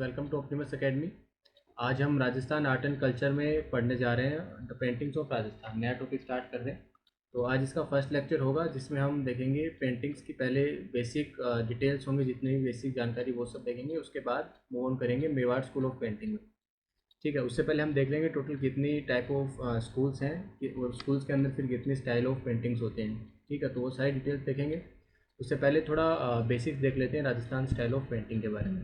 Welcome to Optimus academy. आज हम Rajasthan art and culture में पढ़ने जा रहे हैं द पेंटिंग्स ऑफ राजस्थान। नया टॉपिक स्टार्ट कर रहे हैं। तो आज इसका फर्स्ट लेक्चर होगा जिसमें हम देखेंगे पेंटिंग्स की पहले बेसिक डिटेल्स होंगे, जितनी भी बेसिक जानकारी वो सब देखेंगे। उसके बाद मूव ऑन करेंगे मेवाड़ स्कूल ऑफ पेंटिंग में। ठीक है, उससे पहले हम देख लेंगे टोटल कितनी टाइप ऑफ स्कूल्स हैं और स्कूल्स के अंदर फिर कितनी स्टाइल ऑफ पेंटिंग्स होते हैं। ठीक है, तो वो सारी डिटेल्स देखेंगे। उससे पहले थोड़ा बेसिक्स देख लेते हैं राजस्थान स्टाइल ऑफ पेंटिंग के बारे में।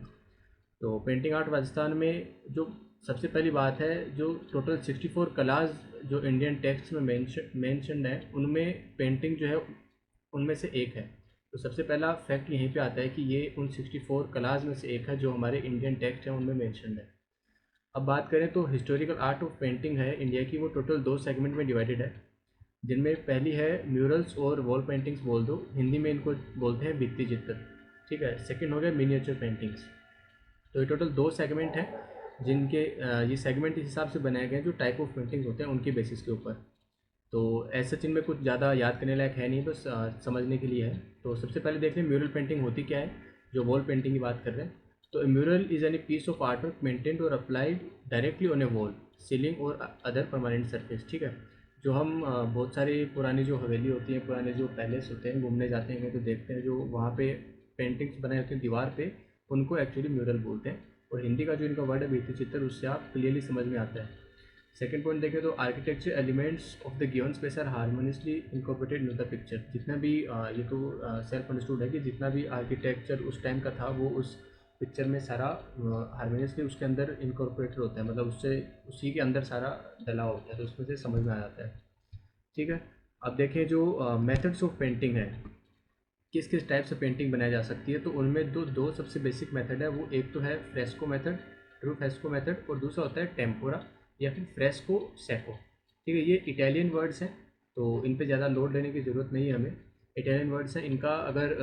तो पेंटिंग आर्ट राजस्थान में जो सबसे पहली बात है, जो टोटल 64 कलाज जो इंडियन टेक्स्ट में मेंशन्ड है, उनमें पेंटिंग जो है उनमें से एक है। तो सबसे पहला फैक्ट यहीं पे आता है कि ये उन 64 कलाज में से एक है जो हमारे इंडियन टेक्स्ट है उनमें मेंशन्ड है। अब बात करें तो हिस्टोरिकल आर्ट ऑफ पेंटिंग है इंडिया की, वो टोटल 2 सेगमेंट में डिवाइडेड है, जिनमें पहली है म्यूरल्स और वॉल पेंटिंग्स बोल दो, हिंदी में इनको बोलते हैं भित्ति चित्र। ठीक है, सेकंड हो गया मिनिएचर पेंटिंग्स। तो ये टोटल 2 सेगमेंट हैं जिनके ये सेगमेंट इस हिसाब से बनाए गए हैं जो टाइप ऑफ पेंटिंग्स होते हैं उनके बेसिस के ऊपर। तो ऐसा इनमें कुछ ज़्यादा याद करने लायक है नहीं, बस समझने के लिए है। तो सबसे पहले देख लें म्यूरल पेंटिंग होती क्या है, जो वॉल पेंटिंग की बात कर रहे हैं। तो mural is any piece of art work maintained और applied directly on a wall, ceiling और अदर परमानेंट सरफेस। ठीक है, जो हम बहुत सारी पुरानी जो हवेली होती हैं, पुराने जो पैलेस होते हैं, घूमने जाते हैं तो देखते हैं जो वहाँ पे पेंटिंग्स बनाए होते हैं दीवार पे, उनको एक्चुअली म्यूरल बोलते हैं। और हिंदी का जो इनका वर्ड है भित्ति चित्र, उससे आप क्लियरली समझ में आता है। सेकंड पॉइंट देखें तो architecture elements of the given space are harmoniously incorporated in the picture. जितना भी ये तो सेल्फ अंडरस्टूड है कि जितना भी आर्किटेक्चर उस टाइम का था वो उस पिक्चर में सारा हार्मोनियसली उसके अंदर इनकॉर्पोरेटेड होता है, मतलब उससे उसी के अंदर सारा डला होता है, तो उसमें से समझ में आ जाता है। ठीक है, अब देखें जो मेथड्स ऑफ पेंटिंग है, किस किस टाइप से पेंटिंग बनाई जा सकती है, तो उनमें दो दो सबसे बेसिक मेथड है। वो एक तो है fresco method, true fresco method, और दूसरा होता है टेम्पोरा या फिर फ्रेस्को सेको। ठीक है, ये इटालियन वर्ड्स हैं तो इन पे ज़्यादा लोड लेने की ज़रूरत नहीं है हमें। इटालियन वर्ड्स हैं, इनका अगर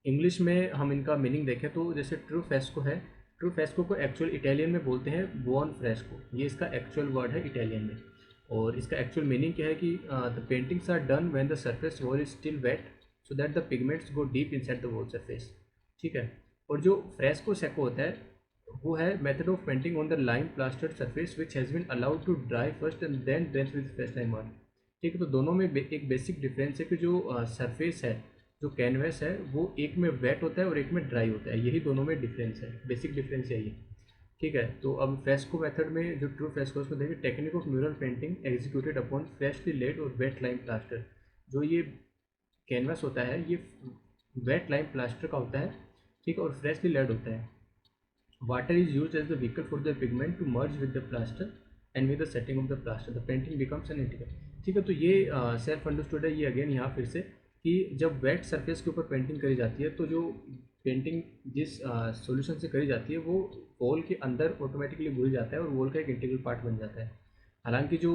इंग्लिश में हम इनका मीनिंग देखें तो जैसे ट्रू फ्रेस्को है, ट्रू फ्रेस्को को एक्चुअल इटालियन में बोलते हैं बुऑन फ्रेस्को, ये इसका एक्चुअल वर्ड है इटालियन में। और इसका एक्चुअल मीनिंग क्या है कि the paintings are done when the surface wall is still wet so that the pigments go deep inside the wall surface. ठीक है, और जो फ्रेस्को सेको होता है वो है method of painting on the lime plastered surface which has been allowed to dry first and then drench with fresh lime water. ठीक है, तो दोनों में एक बेसिक डिफरेंस है कि जो सरफेस है, जो कैनवस है, वो एक में वेट होता है और एक में ड्राई होता है, यही दोनों में डिफरेंस है, बेसिक डिफरेंस यही है। ठीक है, तो अब फ्रेस्को मेथड में जो ट्रू फ्रेस्को उसमें देखिए technique of mural painting executed upon freshly laid और वेट लाइम प्लास्टर। जो ये कैनवस होता है ये वेट लाइम प्लास्टर का होता है, ठीक है, और फ्रेशली लेड होता है। Water is use as the vehicle for the pigment to merge with the plaster and with the setting of the plaster the painting becomes an integral. ठीक है, तो ये सेल्फ अंडरस्टूड है। ये अगेन यहाँ फिर से कि जब वेट सरफेस के ऊपर पेंटिंग करी जाती है तो जो पेंटिंग जिस सॉल्यूशन से करी जाती है वो वॉल के अंदर ऑटोमेटिकली घुल जाता है और वॉल का एक इंटीग्रल पार्ट बन जाता है। हालांकि जो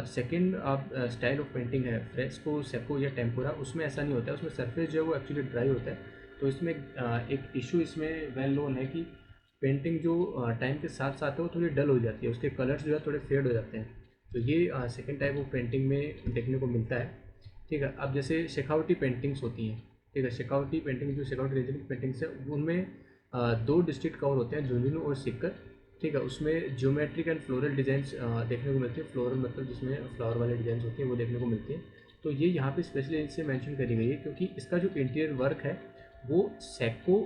सेकंड आप स्टाइल ऑफ पेंटिंग है फ्रेस्को सेको या टेम्पोरा, उसमें ऐसा नहीं होता है, उसमें सरफेस जो है वो एक्चुअली ड्राई होता है। तो इसमें एक इशू इसमें वेल नोन है कि पेंटिंग जो टाइम के साथ साथ है वो थोड़ी डल हो जाती है, उसके कलर्स जो है थोड़े फेड हो जाते हैं। तो ये सेकंड टाइप ऑफ पेंटिंग में देखने को मिलता है। ठीक है, अब जैसे शेखावटी पेंटिंग्स होती हैं, ठीक है, शेखावटी पेंटिंग जो शेखावटी रीजन की पेंटिंग्स है उनमें दो डिस्ट्रिक्ट कवर होते हैं, झुंझुनू और सीकर। ठीक है, उसमें ज्योमेट्रिक एंड फ्लोरल डिजाइंस देखने को मिलती है। फ्लोरल मतलब जिसमें फ्लावर वाले डिजाइन होती हैं वो देखने को मिलती हैं। तो ये यहाँ पे स्पेशली इनसे मेंशन करी गई है क्योंकि इसका जो इंटीरियर वर्क है वो सेको,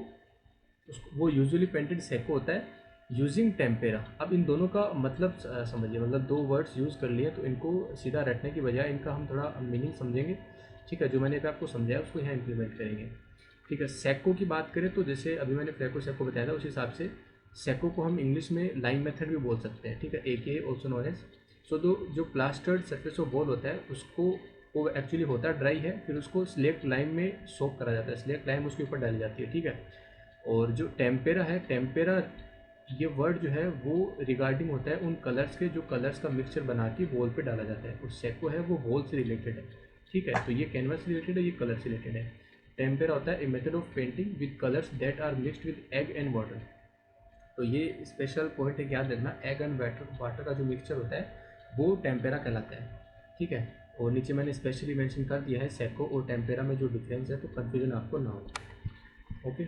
वो यूजुअली पेंटेड सेको होता है यूजिंग टेम्पेरा। अब इन दोनों का मतलब समझिए, मतलब दो वर्ड्स यूज़ कर लिए तो इनको सीधा रटने की बजाय इनका हम थोड़ा मीनिंग समझेंगे। ठीक है, जो मैंने आपको समझाया उसको यहाँ इम्प्लीमेंट करेंगे। ठीक है, सेको की बात करें तो जैसे अभी मैंने फ्रेको सेको बताया था उस हिसाब से सेको को हम इंग्लिश में लाइन मेथड भी बोल सकते हैं। ठीक है, AK ऑल्सो नोन एज। सो जो प्लास्टर्ड सरफेस ऑफ वॉल होता है उसको, वो एक्चुअली होता है ड्राई है, फिर उसको स्लेक्ट लाइम में सोक करा जाता है, स्लेक्ट लाइम उसके ऊपर डाली जाती है। ठीक है, और जो टेम्पेरा है, टेम्पेरा ये वर्ड जो है वो रिगार्डिंग होता है उन कलर्स के जो कलर्स का मिक्सचर बना के वॉल पे डाला जाता है, और सेको है वो वॉल से रिलेटेड है। ठीक है, तो ये कैनवस से रिलेटेड है, ये कलर से रिलेटेड है। टेम्पेरा होता है a method of painting with colours that are mixed with egg and water. तो ये स्पेशल पॉइंट है, याद रखना, एग एंड वाटर का जो मिक्सचर होता है वो टेम्पेरा कहलाता है। ठीक है, और नीचे मैंने स्पेशली मेंशन कर दिया है सेको और टेम्पेरा में जो डिफरेंस है, तो कन्फ्यूजन आपको ना हो। ओके,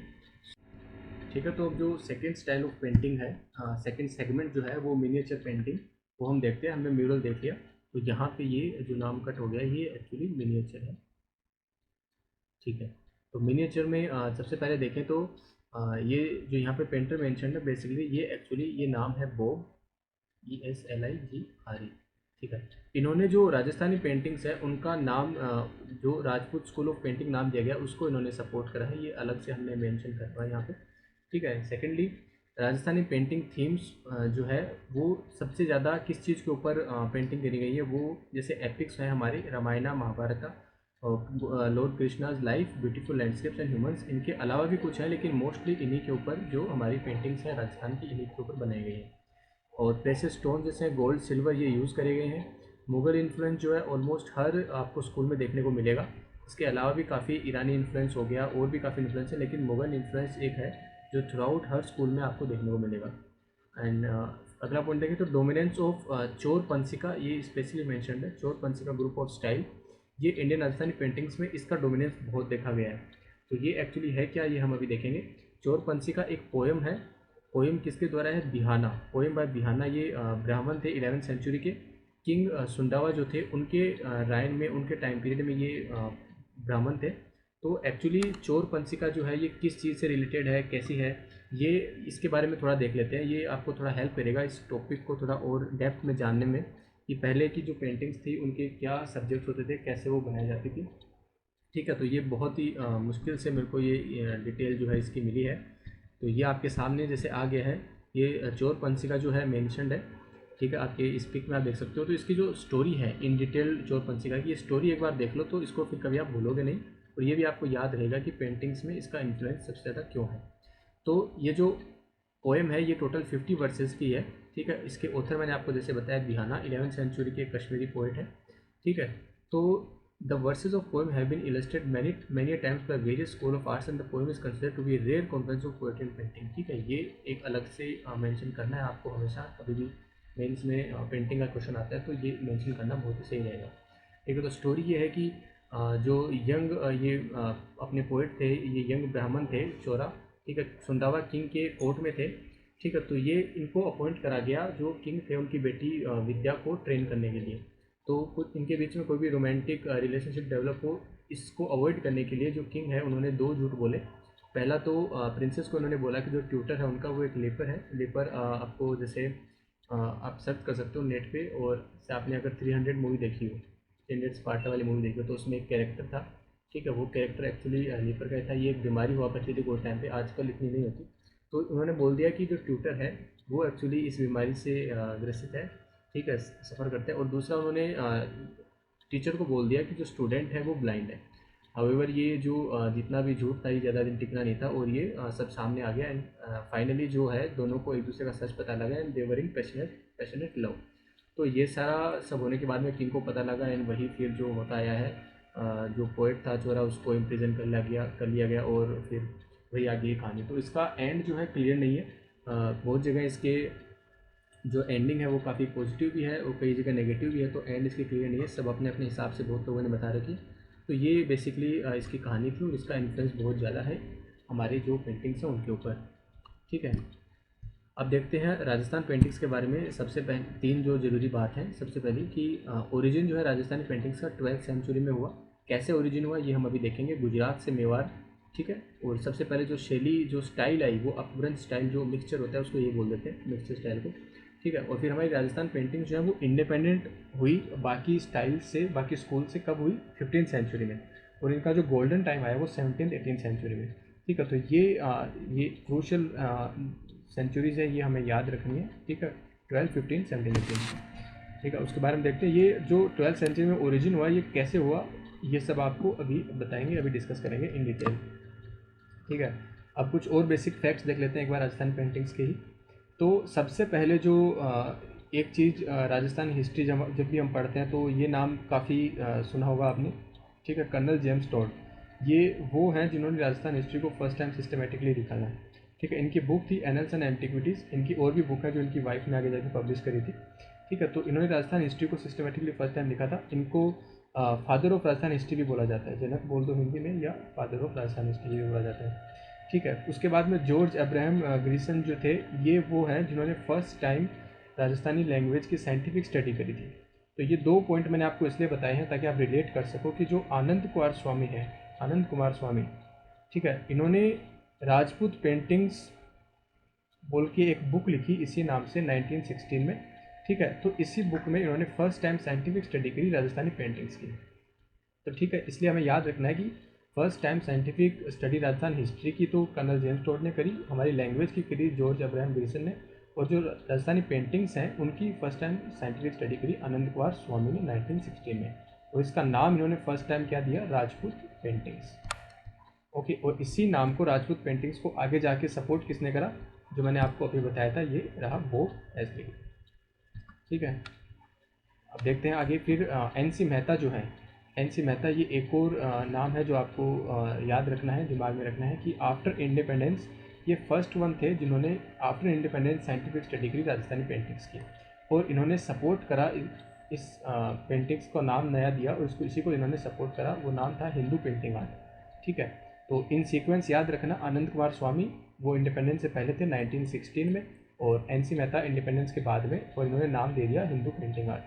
ठीक है। तो अब जो सेकंड स्टाइल ऑफ पेंटिंग है, सेकंड सेगमेंट जो है वो मिनिएचर पेंटिंग, वो हम देखते हैं। हमने म्यूरल देख लिया, तो यहाँ पे ये जो नाम कट हो गया ये एक्चुअली मिनिएचर है, ठीक है। तो मिनिएचर में सबसे पहले देखें तो ये जो यहाँ पे पेंटर मेंशन है, बेसिकली ये एक्चुअली ये नाम है बॉब, ESLIGRE, ठीक है। इन्होंने जो राजस्थानी पेंटिंग्स है उनका नाम जो राजपूत स्कूल ऑफ पेंटिंग नाम दिया गया उसको इन्होंने सपोर्ट करा है, ये अलग से हमने मेंशन कर रहा है यहाँ पे, ठीक है। सेकेंडली, राजस्थानी पेंटिंग थीम्स जो है वो सबसे ज़्यादा किस चीज़ के ऊपर पेंटिंग करी गई है, वो जैसे एपिक्स हैं हमारे रामायणा महाभारता और Lord Krishna's life, beautiful landscapes and humans, इनके अलावा भी कुछ है लेकिन मोस्टली इन्हीं के ऊपर जो हमारी पेंटिंग्स हैं राजस्थान की, इन्हीं के ऊपर बनाई गई हैं। और प्रेशियस स्टोन जैसे गोल्ड सिल्वर ये यूज़ करे गए हैं। मुग़ल इन्फ्लुएंस जो है ऑलमोस्ट हर आपको स्कूल में देखने को मिलेगा। इसके अलावा भी काफ़ी ईरानी इन्फ्लुएंस हो गया, और भी काफ़ी इन्फ्लुएंस है, लेकिन मुग़ल इन्फ्लुएंस एक है जो थ्रू आउट हर स्कूल में आपको देखने को मिलेगा। एंड अगला पॉइंट देखें तो डोमिनेंस ऑफ चोर पंसिका, ये स्पेशली मैंशनड है। चोर पंसिका ग्रुप ऑफ स्टाइल, ये इंडियन राजस्थानी पेंटिंग्स में इसका डोमिनेंस बहुत देखा गया है। तो ये एक्चुअली है क्या, ये हम अभी देखेंगे। चोर पंसिका एक पोएम है। पोएम किसके द्वारा है? बिहाना, पोएम बाय बिहाना। ये ब्राह्मण थे 11वीं सेंचुरी के। किंग सुंडावा जो थे उनके रायन में, उनके टाइम पीरियड में ये ब्राह्मण थे। तो एक्चुअली चोर पंसिका जो है ये किस चीज़ से रिलेटेड है, कैसी है, ये इसके बारे में थोड़ा देख लेते हैं। ये आपको थोड़ा हेल्प करेगा इस टॉपिक को थोड़ा और डेप्थ में जानने में, कि पहले की जो पेंटिंग्स थी उनके क्या सब्जेक्ट्स होते थे, कैसे वो बनाई जाती थी, ठीक है। तो ये बहुत ही मुश्किल से मेरे को ये डिटेल जो है इसकी मिली है। तो ये आपके सामने जैसे आ गया है, ये चोर पंसिका जो है मेंशनड है, ठीक है। आपके इस पिक में आप देख सकते हो। तो इसकी जो स्टोरी है इन डिटेल चोर पंसिका की, ये स्टोरी एक बार देख लो तो इसको फिर कभी आप भूलोगे नहीं, और ये भी आपको याद रहेगा कि पेंटिंग्स में इसका इन्फ्लुएंस सबसे ज़्यादा क्यों है। तो ये जो पोएम है ये टोटल 50 वर्सेस की है, ठीक है। इसके ऑथर मैंने आपको जैसे बताया बिहाना 11वीं सेंचुरी के कश्मीरी पोइट है, ठीक है। तो the verses of poem have been illustrated many times by various school of arts and the poem is considered to be rare components of poetry and painting, ठीक है। ये एक अलग से मेंशन करना है आपको हमेशा, कभी भी मेंस में पेंटिंग का क्वेश्चन आता है तो ये मेंशन करना बहुत ही सही रहेगा, ठीक है। तो स्टोरी ये है कि जो यंग ये अपने पोइट थे, ये यंग ब्राह्मण थे चोरा, ठीक है, सुंदावा किंग के कोर्ट में थे, ठीक है। तो ये इनको अपॉइंट करा गया, जो किंग थे उनकी बेटी विद्या को ट्रेन करने के लिए। तो कुछ इनके बीच में कोई भी रोमांटिक रिलेशनशिप डेवलप हो, इसको अवॉइड करने के लिए जो किंग है उन्होंने दो झूठ बोले। पहला तो प्रिंसेस को उन्होंने बोला कि जो ट्यूटर है उनका वो एक लेपर है। लेपर आपको जैसे आप सर्च कर सकते हो नेट पे, और से आपने अगर 300 मूवी देखी हो, 300 स्पार्टा वाली मूवी देखी हो, तो उसमें एक कैरेक्टर था, ठीक है। वो कैरेक्टर एक्चुअली लेपर का था। ये एक बीमारी हुआ करती थी वो टाइम पे, आजकल इतनी नहीं होती। तो उन्होंने बोल दिया कि जो ट्यूटर है वो एक्चुअली इस बीमारी से ग्रसित है, ठीक है, सफ़र करते हैं। और दूसरा उन्होंने टीचर को बोल दिया कि जो स्टूडेंट है वो ब्लाइंड है। हाउएवर ये जो जितना भी झूठ था ये ज़्यादा दिन टिकना नहीं था, और ये सब सामने आ गया। एंड फाइनली जो है दोनों को एक दूसरे का सच पता लगा, and they were in passionate love. तो ये सारा सब होने के बाद में किंग को पता लगा, एंड वही फिर जो होता आया है, जो पोइट था चोरा उसको इम्प्रिजन कर लिया गया, और फिर वही आगे ये कहानी। तो इसका एंड जो है क्लियर नहीं है। बहुत जगह इसके जो एंडिंग है वो काफ़ी पॉजिटिव भी है और कई जगह नेगेटिव भी है, तो एंड इसकी क्लियर नहीं है। सब अपने अपने हिसाब से बहुत लोगों ने बता रखी। तो ये बेसिकली इसकी कहानी थी, और इसका इन्फ्लुएंस बहुत ज़्यादा है हमारे जो पेंटिंग्स हैं उनके ऊपर, ठीक है। अब देखते हैं राजस्थान पेंटिंग्स के बारे में। सबसे पहले तीन जो ज़रूरी बात है, सबसे पहली कि ओरिजिन जो है राजस्थानी पेंटिंग्स का 12th सेंचुरी में हुआ। कैसे ओरिजिन हुआ ये हम अभी देखेंगे। गुजरात से मेवाड़, ठीक है। और सबसे पहले जो शैली, जो स्टाइल आई, वो अपभ्रंश स्टाइल, जो मिक्सचर होता है उसको ये बोल देते हैं, मिक्सचर स्टाइल को, ठीक है। और फिर हमारी राजस्थान पेंटिंग जो है वो इंडिपेंडेंट हुई बाकी स्टाइल से, बाकी स्कूल से। कब हुई? 15th सेंचुरी में। और इनका जो गोल्डन टाइम आया वो 17th 18th सेंचुरी में, ठीक है। तो ये क्रूशल सेंचुरीज है, ये हमें याद रखनी है, ठीक है। 12, 15, 17, 18, ठीक है। उसके बारे में देखते हैं। ये जो 12th सेंचुरी में ओरिजिन हुआ ये कैसे हुआ, ये सब आपको अभी बताएंगे, अभी डिस्कस करेंगे इन डिटेल, ठीक है। अब कुछ और बेसिक फैक्ट्स देख लेते हैं एक बार राजस्थान पेंटिंग्स के ही। तो सबसे पहले जो एक चीज़ राजस्थान हिस्ट्री जब भी हम पढ़ते हैं तो ये नाम काफ़ी सुना होगा आपने, ठीक है। कर्नल जेम्स टॉड, ये वो हैं जिन्होंने राजस्थान हिस्ट्री को फर्स्ट टाइम सिस्टमेटिकली निकाला है, ठीक है। इनकी बुक थी एनल्स एंड एंटिक्विटीज़। इनकी और भी बुक है जो इनकी वाइफ ने आगे जाके पब्लिश करी थी, ठीक है। तो इन्होंने राजस्थान हिस्ट्री को सिस्टमेटिकली फर्स्ट टाइम लिखा था। इनको फादर ऑफ राजस्थान हिस्ट्री भी बोला जाता है। जनक बोल दो हिंदी में, या फादर ऑफ राजस्थान हिस्ट्री भी बोला जाता है, ठीक है। उसके बाद में जॉर्ज अब्राहम ग्रीसन जो थे, ये वो हैं जिन्होंने फर्स्ट टाइम राजस्थानी लैंग्वेज की साइंटिफिक स्टडी करी थी। तो ये 2 पॉइंट मैंने आपको इसलिए बताए हैं ताकि आप रिलेट कर सको कि जो आनंद कुमार स्वामी हैं, आनंद कुमार स्वामी, ठीक है, इन्होंने राजपूत पेंटिंग्स बोल के एक बुक लिखी इसी नाम से 1916 में। ठीक है, तो इसी बुक में इन्होंने फर्स्ट टाइम साइंटिफिक स्टडी करी राजस्थानी पेंटिंग्स की। तो ठीक है, इसलिए हमें याद रखना है कि first time scientific study Rajasthan history की तो कर्नल जेम्स टोड ने करी, हमारी लैंग्वेज की करी जॉर्ज अब्राहम ग्रीसन ने, और जो राजस्थानी पेंटिंग्स हैं उनकी फर्स्ट टाइम साइंटिफिक स्टडी करी आनंद कुमार स्वामी ने 1916 में, और इसका नाम इन्होंने फर्स्ट टाइम क्या दिया, राजपूत पेंटिंग्स। ओके, और इसी नाम को राजपूत पेंटिंग्स को आगे जाके सपोर्ट किसने करा, जो मैंने आपको अभी बताया था, ये रहा बोब एसली। ठीक है, अब देखते हैं आगे। फिर एन.सी. मेहता जो है, एन.सी. मेहता, ये एक और नाम है जो आपको याद रखना है, दिमाग में रखना है कि आफ्टर इंडिपेंडेंस ये फर्स्ट वन थे जिन्होंने आफ्टर इंडिपेंडेंस साइंटिफिक स्टडी करी राजस्थानी पेंटिंग्स की, और इन्होंने सपोर्ट करा इस पेंटिंग्स को नाम नया दिया, और इसको इसी को इन्होंने सपोर्ट करा, वो नाम था हिंदू पेंटिंग आर्ट। ठीक है, तो इन सीक्वेंस याद रखना, आनंद कुमार स्वामी वो इंडिपेंडेंस से पहले थे 1916 में, और एन.सी. मेहता इंडिपेंडेंस के बाद में, और इन्होंने नाम दे दिया हिंदू पेंटिंग आर्ट।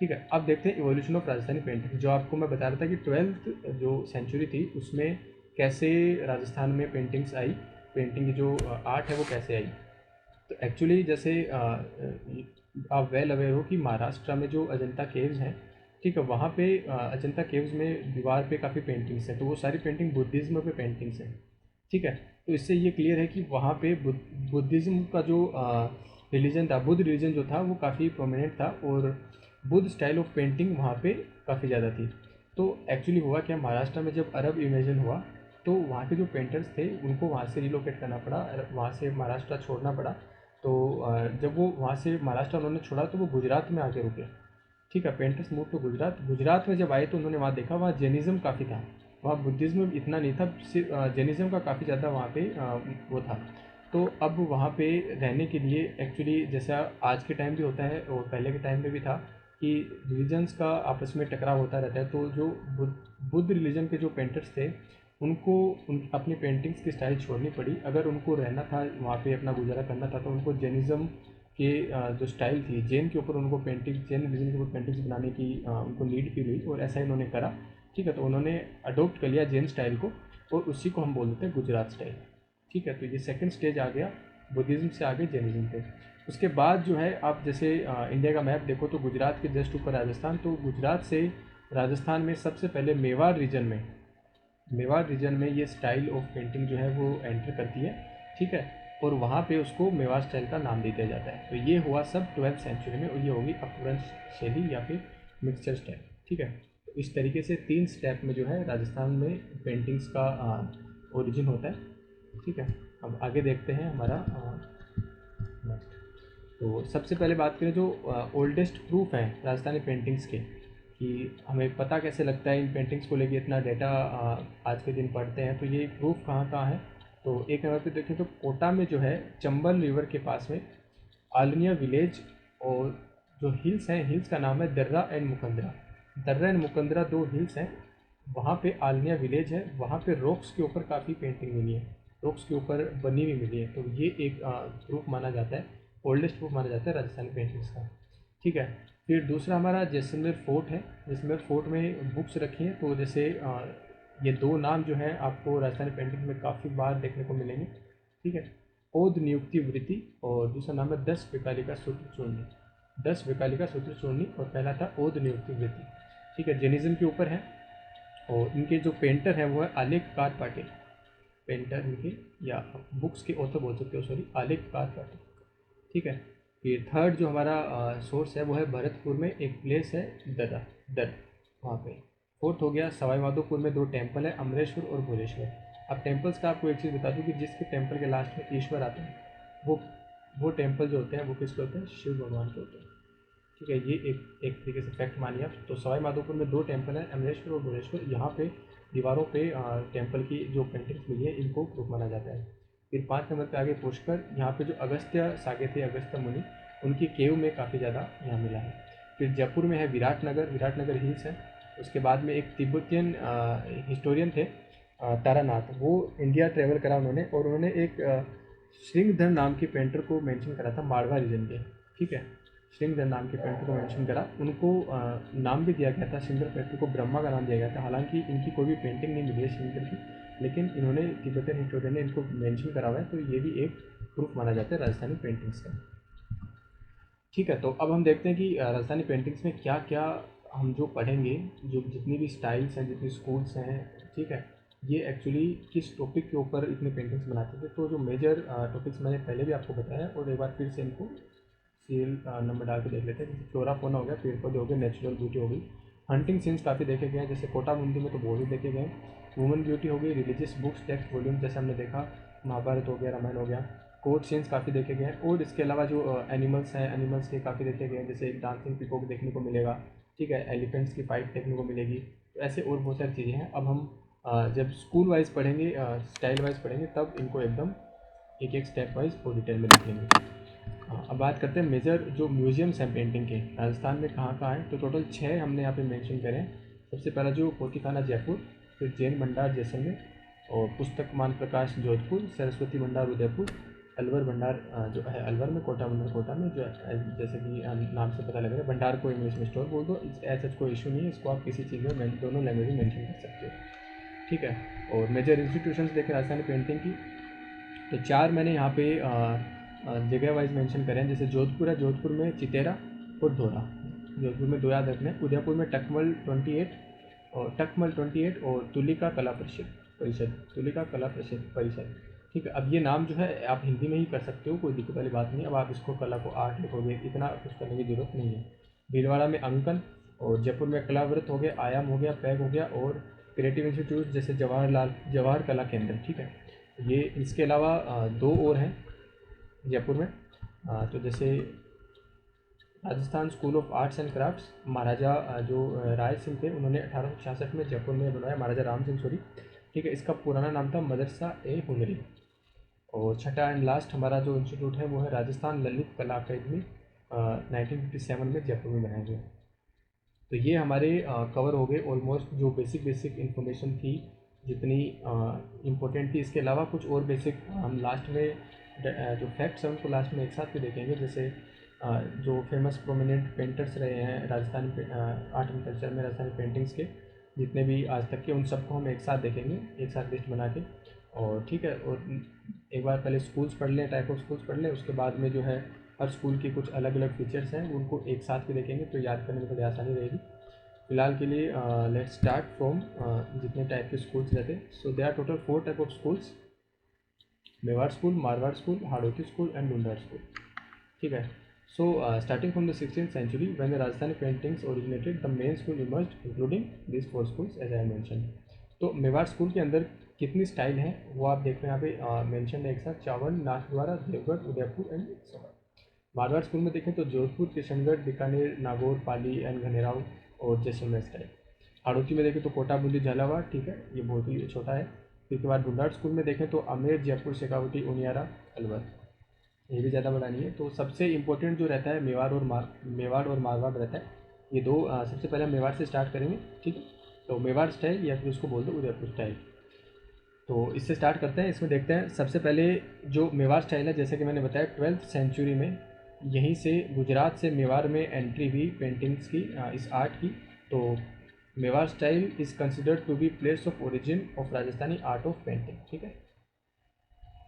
ठीक है, अब देखते हैं इवोल्यूशन ऑफ राजस्थानी पेंटिंग। जो आपको मैं बता रहा था कि 12th जो सेंचुरी थी उसमें कैसे राजस्थान में पेंटिंग्स आई, पेंटिंग की जो आर्ट है वो कैसे आई। तो एक्चुअली जैसे आप वेल अवेयर हो कि महाराष्ट्र में जो अजंता केव्स हैं, ठीक है, वहाँ पे अजंता केव्स में दीवार पे काफ़ी पेंटिंग्स हैं, तो वो सारी पेंटिंग बुद्धिज़्म पे पेंटिंग्स हैं। ठीक है, तो इससे ये क्लियर है कि वहाँ पे बुद्धिज़्म का जो रिलीजन था, बुद्ध रिलीजन जो था वो काफ़ी प्रोमिनेंट था, और बुद्ध स्टाइल ऑफ पेंटिंग वहाँ पे काफ़ी ज़्यादा थी। तो एक्चुअली हुआ क्या, महाराष्ट्र में जब अरब इन्वेजन हुआ तो वहाँ के जो पेंटर्स थे उनको वहाँ से रिलोकेट करना पड़ा, वहाँ से महाराष्ट्र छोड़ना पड़ा। तो जब वो वहाँ से महाराष्ट्र उन्होंने छोड़ा तो वो गुजरात में आके रुके। ठीक है, painters move to Gujarat. Gujarat में जब आए तो उन्होंने वहाँ देखा, वहाँ जैनिज़्म काफ़ी था, वहाँ बुद्धिज़्म इतना नहीं था, सिर्फ जैनिज़्म का काफ़ी ज़्यादा वहाँ पे वो था। तो अब वहाँ पे रहने के लिए एक्चुअली जैसा आज के टाइम भी होता है और पहले के टाइम में भी था कि रिलीजन्स का आपस में टकराव होता रहता है, तो जो बुद्ध रिलीजन के जो पेंटर्स थे उनको अपनी पेंटिंग्स की स्टाइल छोड़नी पड़ी। अगर उनको रहना था वहाँ पे, अपना गुजारा करना था, तो उनको जैनिज़्म के जो स्टाइल थी, जैन के ऊपर उनको पेंटिंग, जैन रिलीजन के ऊपर पेंटिंग्स बनाने की उनको नीड फील हुई, और ऐसा ही उन्होंने करा। ठीक है, तो उन्होंने अडोप्ट कर लिया जैन स्टाइल को, और उसी को हम बोलते हैं गुजरात स्टाइल। ठीक है, तो ये सेकंड स्टेज आ गया, बुद्धिज़्म से आगे जैनिज़्म पे। उसके बाद जो है, आप जैसे इंडिया का मैप देखो तो गुजरात के जस्ट ऊपर राजस्थान, तो गुजरात से राजस्थान में सबसे पहले मेवाड़ रीजन में ये स्टाइल ऑफ पेंटिंग जो है वो एंटर करती है। ठीक है, और वहाँ पे उसको मेवाड़ स्टाइल का नाम दे दिया जाता है। तो ये हुआ सब 12th सेंचुरी में, और ये होगी अपभ्रंश शैली या फिर मिक्सचर स्टाइल। ठीक है, तो इस तरीके से 3 स्टेप में जो है राजस्थान में पेंटिंग्स का ओरिजिन होता है। ठीक है, अब आगे देखते हैं हमारा नेक्स्ट। तो सबसे पहले बात करें जो ओल्डेस्ट प्रूफ है राजस्थानी पेंटिंग्स के, कि हमें पता कैसे लगता है इन पेंटिंग्स को लेके इतना डेटा आज के दिन पढ़ते हैं, तो ये प्रूफ कहाँ कहाँ है। तो एक नंबर पे देखें तो कोटा में जो है, चंबल रिवर के पास में आलनिया विलेज, और जो हिल्स हैं, हिल्स का नाम है दर्रा एंड मुकंदरा। दर्रा एंड मुकंदरा 2 हिल्स हैं, वहाँ पे आलनिया विलेज है, वहाँ पे रॉक्स के ऊपर काफ़ी पेंटिंग मिली है, रॉक्स के ऊपर बनी हुई मिली है। तो ये एक प्रूफ माना जाता है, ओल्डेस्ट प्रूफ माना जाता है राजस्थानी पेंटिंग्स का। ठीक है, फिर दूसरा हमारा जैसलमेर फोर्ट है। जैसलमेर फोर्ट में बुक्स रखी हैं, तो जैसे ये 2 नाम जो हैं आपको राजस्थानी पेंटिंग में काफ़ी बार देखने को मिलेंगे। ठीक है, ओद नियुक्ति वृत्ति, और दूसरा नाम है 10 विकालिका सूत्र चूर्णी, 10 विकालिका सूत्र चूर्णी, और पहला था ओद नियुक्ति वृत्ति। ठीक है, जैनिज्म के ऊपर है, और इनके जो पेंटर हैं वो है आलेखकार पाटिल, पेंटर इनके, या बुक्स के ऑथर बोल सकते हो, सॉरी, आलेखकार पाटिल। ठीक है, फिर थर्ड जो हमारा सोर्स है वो है भरतपुर में एक प्लेस है दर वहाँ पे। फोर्थ हो गया सवाई माधोपुर में 2 टेम्पल है, अमरेश्वर और भोलेश्वर। अब टेम्पल्स का आपको एक चीज़ बता दूँ कि जिसके टेम्पल के लास्ट में ईश्वर आते हैं, वो टेम्पल जो होते हैं वो किसके होते हैं, शिव भगवान के होते हैं। ठीक है, ये एक तरीके से फैक्ट मानिए आप। तो सवाई माधोपुर में 2 टेम्पल हैं, अमरेश्वर और भोलेश्वर। यहाँ पे दीवारों पे टेम्पल की जो पेंटिंग्स मिली है इनको प्रूफ माना जाता है। फिर 5 नंबर पे आगे पुष्कर, यहाँ पे जो अगस्त्य सागे थे, अगस्त्य मुनि, उनकी केव में काफ़ी ज़्यादा यहाँ मिला है। फिर जयपुर में है विराटनगर, विराटनगर हिल्स है। उसके बाद में एक तिब्बतियन हिस्टोरियन थे तारानाथ, वो इंडिया ट्रेवल करा उन्होंने, और उन्होंने एक श्रृंगधर नाम के पेंटर को मेंशन करा था मारवाड़ रीजन के। ठीक है, श्रृंगधर नाम के पेंटर को मेंशन करा, उनको नाम भी दिया गया था, श्रृंगधर पेंटर को ब्रह्मा का नाम दिया गया था। हालांकि इनकी कोई भी पेंटिंग नहीं मिली है श्रृंगधर की, लेकिन इन्होंने तिब्बतन हिस्टोरियन ने इनको मेंशन करा हुआ है, तो ये भी एक प्रूफ माना जाता है राजस्थानी पेंटिंग्स का। ठीक है, तो अब हम देखते हैं कि राजस्थानी पेंटिंग्स में क्या क्या हम जो पढ़ेंगे, जो जितनी भी स्टाइल्स हैं, जितनी स्कूल्स हैं, ठीक है, ये एक्चुअली किस टॉपिक के ऊपर इतने पेंटिंग्स बनाते थे। तो जो मेजर टॉपिक्स मैंने पहले भी आपको बताया, और एक बार फिर से इनको सीरियल नंबर डाल के देख लेते हैं। जैसे फ्लोरा फोना हो गया, पेड़ पौधे हो गए, नेचुरल ब्यूटी हो गई, हंटिंग सीन्स काफ़ी देखे गए हैं, जैसे कोटा मुंडी में तो वो भी देखे गए, वुमेन ब्यूटी हो गई, रिलीजियस बुक्स टेक्स्ट वॉल्यूम जैसे हमने देखा, महाभारत हो गया, रामायण हो गया, कोर्ट सीन्स काफ़ी देखे गए हैं, और इसके अलावा जो एनिमल्स हैं, एनिमल्स के काफ़ी देखे गए हैं, जैसे डांसिंग पीकॉक देखने को मिलेगा, ठीक है, एलिफेंट्स की फाइट देखने को मिलेगी, तो ऐसे और बहुत सारी चीज़ें हैं। अब हम जब स्कूल वाइज पढ़ेंगे, स्टाइल वाइज पढ़ेंगे, तब इनको एकदम एक एक स्टेप वाइज और डिटेल में देख लेंगे। अब बात करते हैं मेजर जो म्यूजियम्स हैं पेंटिंग के राजस्थान में कहाँ कहाँ हैं। तो टोटल 6 हमने यहाँ पे मेंशन करें हैं। सबसे पहला जो पोथीखाना जयपुर, फिर जैन भंडार जैसलमेर, और पुस्तक मान प्रकाश जोधपुर, सरस्वती भंडार उदयपुर, अलवर भंडार जो है अलवर में, कोटा भंडार कोटा में, जो जैसे कि नाम से पता लग रहा है, भंडार को इंग्लिश में स्टोर बोल दो, ऐसा कोई इशू नहीं है, इसको आप किसी चीज़ में दोनों लैंग्वेज में मेंशन कर सकते हो। ठीक है, और मेजर इंस्टीट्यूशंस देखें राजस्थानी पेंटिंग की, तो 4 मैंने यहाँ पे जगह वाइज मेंशन करें हैं। जैसे जोधपुर है, जोधपुर में चितेरा और धोरा, जोधपुर में 2 याद रखने हैं। उदयपुर में टकमल 28 और तुलिका कला परिषद, तुलिका कला परिषद। ठीक है, अब ये नाम जो है आप हिंदी में ही कर सकते हो, कोई दिक्कत वाली बात नहीं। अब आप इसको कला को आर्ट लिखोगे, इतना कुछ करने की जरूरत नहीं है। भीलवाड़ा में अंकन, और जयपुर में कलाव्रत हो गया, आयाम हो गया, पैग हो गया, और क्रिएटिव इंस्टीट्यूट जैसे जवाहर कला केंद्र। ठीक है, ये इसके अलावा 2 और हैं जयपुर में। तो जैसे Rajasthan school of arts and crafts, Maharaja जो राय सिंह थे, उन्होंने 1866 में जयपुर में बनाया, महाराजा राम सिंह सॉरी। ठीक है, इसका पुराना नाम था मदरसा ए हुनरी। और छठा एंड लास्ट हमारा जो इंस्टीट्यूट है वो है राजस्थान ललित कला अकेदमी, 1957 में जयपुर में बनाया गया। तो ये हमारे कवर हो गए ऑलमोस्ट जो बेसिक इन्फॉर्मेशन थी, जितनी इम्पोर्टेंट थी। इसके अलावा कुछ और बेसिक हम लास्ट में जो फैक्ट्स हैं उनको लास्ट में एक साथ भी देखेंगे। जैसे जो फेमस प्रोमिनेंट पेंटर्स रहे हैं राजस्थान आर्ट एंड कल्चर में, राजस्थानी पेंटिंग्स के जितने भी आज तक के, उन सबको हम एक साथ देखेंगे, एक साथ लिस्ट बना के। और ठीक है, और एक बार पहले स्कूल्स पढ़ लें, टाइप ऑफ स्कूल्स पढ़ लें, उसके बाद में जो है हर स्कूल के कुछ अलग अलग फीचर्स हैं, उनको एक साथ भी देखेंगे, तो याद करने में थोड़ी आसानी रहेगी। फिलहाल के लिए लेट्स स्टार्ट फ्रॉम जितने टाइप के स्कूल्स रहते हैं। So they are total 4 type of schools: Mewar school, Marwar school, Hadoti school and Dhundhar school. ठीक है, so starting from the 16th century when the Rajasthani paintings originated, the main school emerged including these 4 schools as I mentioned। तो Mewar school के अंदर कितनी style हैं वो आप देख रहे हैं यहाँ पे मेंशन है एक साथ: चावल, नाथद्वारा, देवगढ़, उदयपुर एंड सवाई। मारवाड़ स्कूल में देखें तो जोधपुर, किशनगढ़, बीकानेर, नागौर, पाली एंड घनेराव और जैसलमेर स्टाइल। हाड़ौती में देखें तो कोटा, बूंदी, झालावाड़। ठीक है, ये बहुत ही छोटा है। फिर के बाद डूंडार स्कूल में देखें तो अमेर, जयपुर, शेखावटी, उनियारा, अलवर, ये भी ज़्यादा बड़ा नहीं है। तो सबसे इम्पोर्टेंट जो रहता है मेवाड़ और मारवाड़ रहता है। ये दो सबसे पहले मेवाड़ से स्टार्ट करेंगे। ठीक है, तो मेवाड़ स्टाइल या फिर उसको बोल दो उदयपुर स्टाइल। तो इससे स्टार्ट करते हैं। इसमें देखते हैं सबसे पहले जो मेवाड़ स्टाइल है, जैसे कि मैंने बताया 12th सेंचुरी में यहीं से गुजरात से मेवाड़ में एंट्री हुई पेंटिंग्स की, इस आर्ट की। तो Mewar style is considered to be place of origin of Rajasthani art of painting. ठीक है,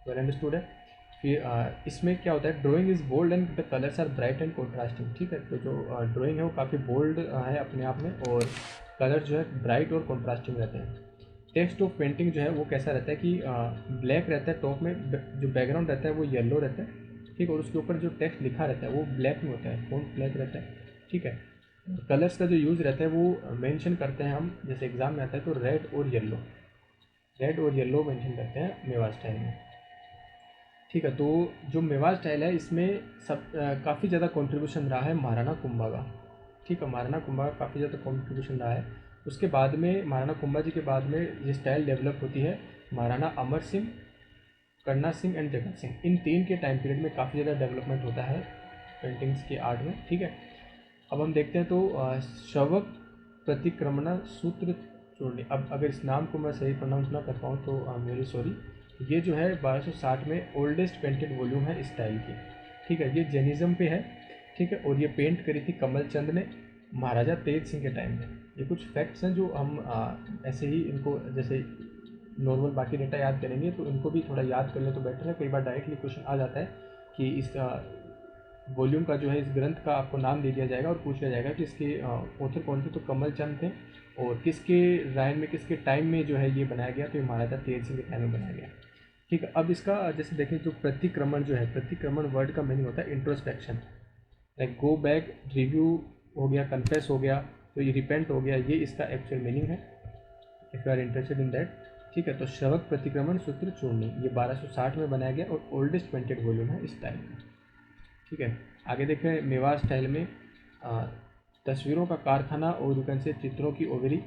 वेल अंडरस्टूड है। फिर इसमें क्या होता है, drawing is bold and the colours are bright and contrasting. ठीक है, तो जो ड्राइंग है वो काफ़ी बोल्ड है अपने आप में, और कलर जो है ब्राइट और कॉन्ट्रास्टिंग रहते हैं। टेक्स्ट ऑफ पेंटिंग जो है वो कैसा रहता है कि ब्लैक रहता है, टॉप में जो बैकग्राउंड रहता है वो येलो रहता है। ठीक, और उसके ऊपर जो टेक्स्ट लिखा रहता है वो ब्लैक में होता है, फॉन्ट ब्लैक रहता है। ठीक है, कलर्स का जो यूज़ रहता है वो मेंशन करते हैं हम, जैसे एग्जाम में आता है तो रेड और येलो मेंशन करते हैं मेवाड़ स्टाइल में। ठीक है, तो जो मेवाड़ स्टाइल है इसमें सब काफ़ी ज़्यादा कंट्रीब्यूशन रहा है महाराणा कुंभा का। ठीक है, महाराणा कुंभा का काफ़ी ज़्यादा कंट्रीब्यूशन रहा है। उसके बाद में महाराणा कुंभा जी के बाद में ये स्टाइल डेवलप होती है महाराणा अमर सिंह, करना सिंह एंड जगत सिंह। इन 3 के टाइम पीरियड में काफ़ी ज़्यादा डेवलपमेंट होता है पेंटिंग्स के आर्ट में। ठीक है, अब हम देखते हैं तो शवक प्रतिक्रमण सूत्र चूर्णी। अब अगर इस नाम को मैं सही प्रोनाउंस ना कर पाऊँ तो आई एम वेरी सॉरी। ये जो है 1260 में ओल्डेस्ट पेंटेड वॉल्यूम है इस स्टाइल की, ठीक है। ये जैनिज़्म पे है, ठीक है, और ये पेंट करी थी कमल चंद ने महाराजा तेज सिंह के टाइम में। ये कुछ फैक्ट्स हैं जो हम ऐसे ही इनको जैसे नॉर्मल बाकी डेटा याद करेंगे तो इनको भी थोड़ा याद कर लें तो बेटर है। कई बार डायरेक्टली क्वेश्चन आ जाता है कि इस वॉल्यूम का जो है, इस ग्रंथ का आपको नाम दे दिया जाएगा और पूछ लिया जाएगा कि इसके ऑथर कौन थे, तो कमल चंद थे, और किसके रायन में किसके टाइम में जो है ये बनाया गया, तो ये महाराजा तेज सिंह के टाइम में बनाया गया, ठीक है। अब इसका जैसे देखें तो प्रतिक्रमण जो है, प्रतिक्रमण वर्ड का मीनिंग होता है introspection, like go back, review हो गया, कन्फेस हो गया, तो ये रिपेंट हो गया, ये इसका एक्चुअल मीनिंग है if you are interested in that, ठीक है। तो श्रवक प्रतिक्रमण सूत्र चूर्णी ये 1260 में बनाया गया और ओल्डेस्ट पेंटेड वॉल्यूम है इस टाइम का, ठीक है। आगे देखें मेवाड़ स्टाइल में तस्वीरों का कारखाना और यू कैन से चित्रों की ओवरी,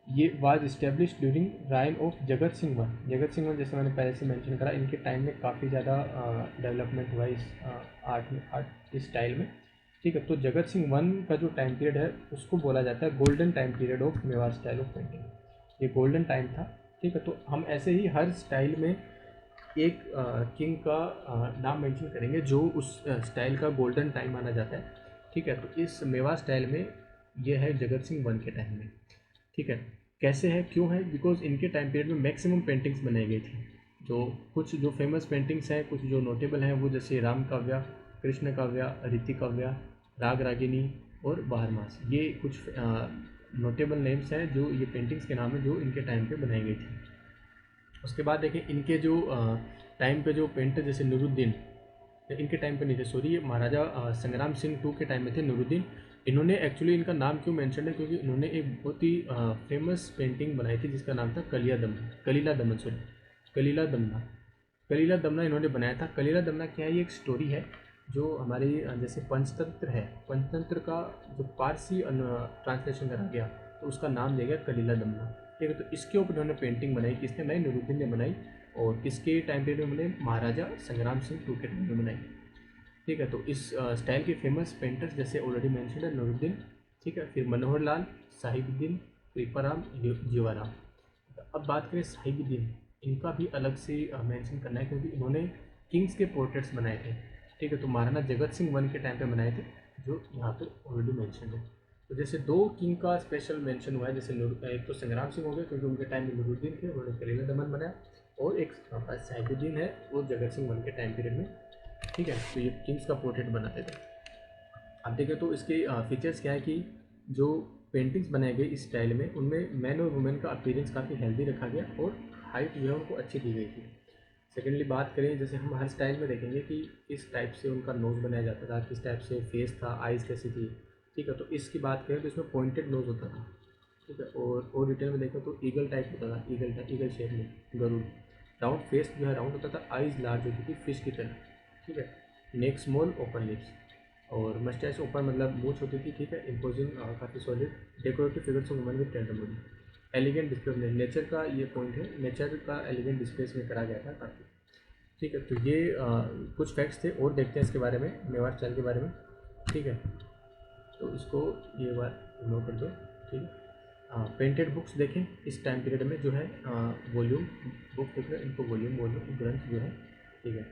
ये was establish during reign of Jagat Singh one. Jagat Singh one जैसे मैंने पहले से मेंशन करा, इनके टाइम में काफ़ी ज़्यादा डेवलपमेंट हुआ इस आर्ट इस स्टाइल में, ठीक है। तो जगत सिंह वन का जो टाइम पीरियड है उसको बोला जाता है golden time period of Mewar style of painting, ये गोल्डन टाइम था, ठीक है। तो हम ऐसे ही हर स्टाइल में एक किंग का नाम मेंशन करेंगे जो उस स्टाइल का गोल्डन टाइम माना जाता है, ठीक है। तो इस मेवाड़ स्टाइल में ये है जगत सिंह वन के टाइम में, ठीक है। कैसे है, क्यों है, बिकॉज इनके टाइम पीरियड में मैक्सिमम पेंटिंग्स बनाई गई थी। जो कुछ जो फेमस पेंटिंग्स हैं, कुछ जो नोटेबल हैं, वो जैसे राम काव्या, कृष्ण काव्या, रीति काव्या, राग रागिनी और बारहमास, ये कुछ नोटेबल नेम्स हैं जो ये पेंटिंग्स के नाम है जो इनके टाइम पे बनाई गई थी। उसके बाद देखें इनके जो टाइम पे जो पेंटर जैसे नूरुद्दीन, इनके टाइम पे नहीं थे सॉरी, ये महाराजा संग्राम सिंह टू के टाइम में थे नूरुद्दीन। इन्होंने एक्चुअली इनका नाम क्यों मेंशन है, क्योंकि इन्होंने एक बहुत ही फेमस पेंटिंग बनाई थी जिसका नाम था कलीला दमन सॉरी कलीला दमना। कलीला दमना इन्होंने बनाया था। कलीला दमना क्या है, ये एक स्टोरी है जो हमारी जैसे पंचतंत्र है, पंचतंत्र का जो पारसी ट्रांसलेशन करा गया तो उसका नाम दिया गया कलीला दमना, ठीक है। तो इसके ऊपर उन्होंने पेंटिंग बनाई, किसने बनाई, नूरुद्दीन ने बनाई, और किसके टाइम पीरियड में बनाई, महाराजा संग्राम सिंह टू के टाइम में बनाई, ठीक है। तो इस स्टाइल के फेमस पेंटर्स जैसे ऑलरेडी मेंशन है नूरुद्दीन, ठीक है, फिर मनोहर लाल, साहिबुद्दीन, कृपाराम, जीवाराम। अब बात करें साहिबुद्दीन, इनका भी अलग से मेंशन करना है क्योंकि इन्होंने किंग्स के पोर्ट्रेट्स बनाए थे, ठीक है। तो महाराणा जगत सिंह वन के टाइम पे बनाए थे जो यहाँ पर ऑलरेडी मेंशन है। तो जैसे दो किंग का स्पेशल मेंशन हुआ है, जैसे एक तो संग्राम सिंह हो गया क्योंकि उनके टाइम में नूरुद्दीन थे, उन्होंने कलीला दमन बनाया, और एक साहिबुद्दीन है वो जगत सिंह वन के टाइम पीरियड में, ठीक है। तो ये किंग्स का पोर्ट्रेट बनाते थे। अब देखें तो इसके फीचर्स क्या है कि जो पेंटिंग्स बनाए गए इस स्टाइल में उनमें मैन और वुमेन का अपीयरेंस काफ़ी हेल्दी रखा गया और हाइट जो है उनको अच्छी दी गई थी। सेकेंडली बात करें, जैसे हम हर स्टाइल में देखेंगे कि किस टाइप से उनका नोज़ बनाया जाता था, किस टाइप से फेस था, आइज़ कैसी थी, ठीक है। तो इसकी बात करें तो इसमें पॉइंटेड नोज़ होता था, ठीक है। और डिटेल में देखें तो ईगल टाइप होता था, ईगल शेप में गरुड़। राउंड फेस जो है राउंड होता था, आइज़ लार्ज होती थी फिश की तरह, ठीक है। नेक स्मॉल, ओपन लिप्स, और मस्टैच ओपन मतलब मूछ होती थी, ठीक है। इम्पोजिंग काफ़ी solid, decorative figures of woman with tender body, elegant display, nature का ये पॉइंट है, नेचर का एलिगेंट डिस्प्ले में करा गया था काफ़ी, ठीक है। तो ये कुछ फैक्ट्स थे, और देखते हैं इसके बारे में, मेवाड़ स्टाइल के बारे में, ठीक है। तो इसको ये बार इग्नोर कर दो, ठीक है। पेंटेड बुक्स देखें इस टाइम पीरियड में जो है, वॉल्यूम बुक देख रहे हैं, इनको वॉल्यूम ग्रंथ जो है, ठीक है।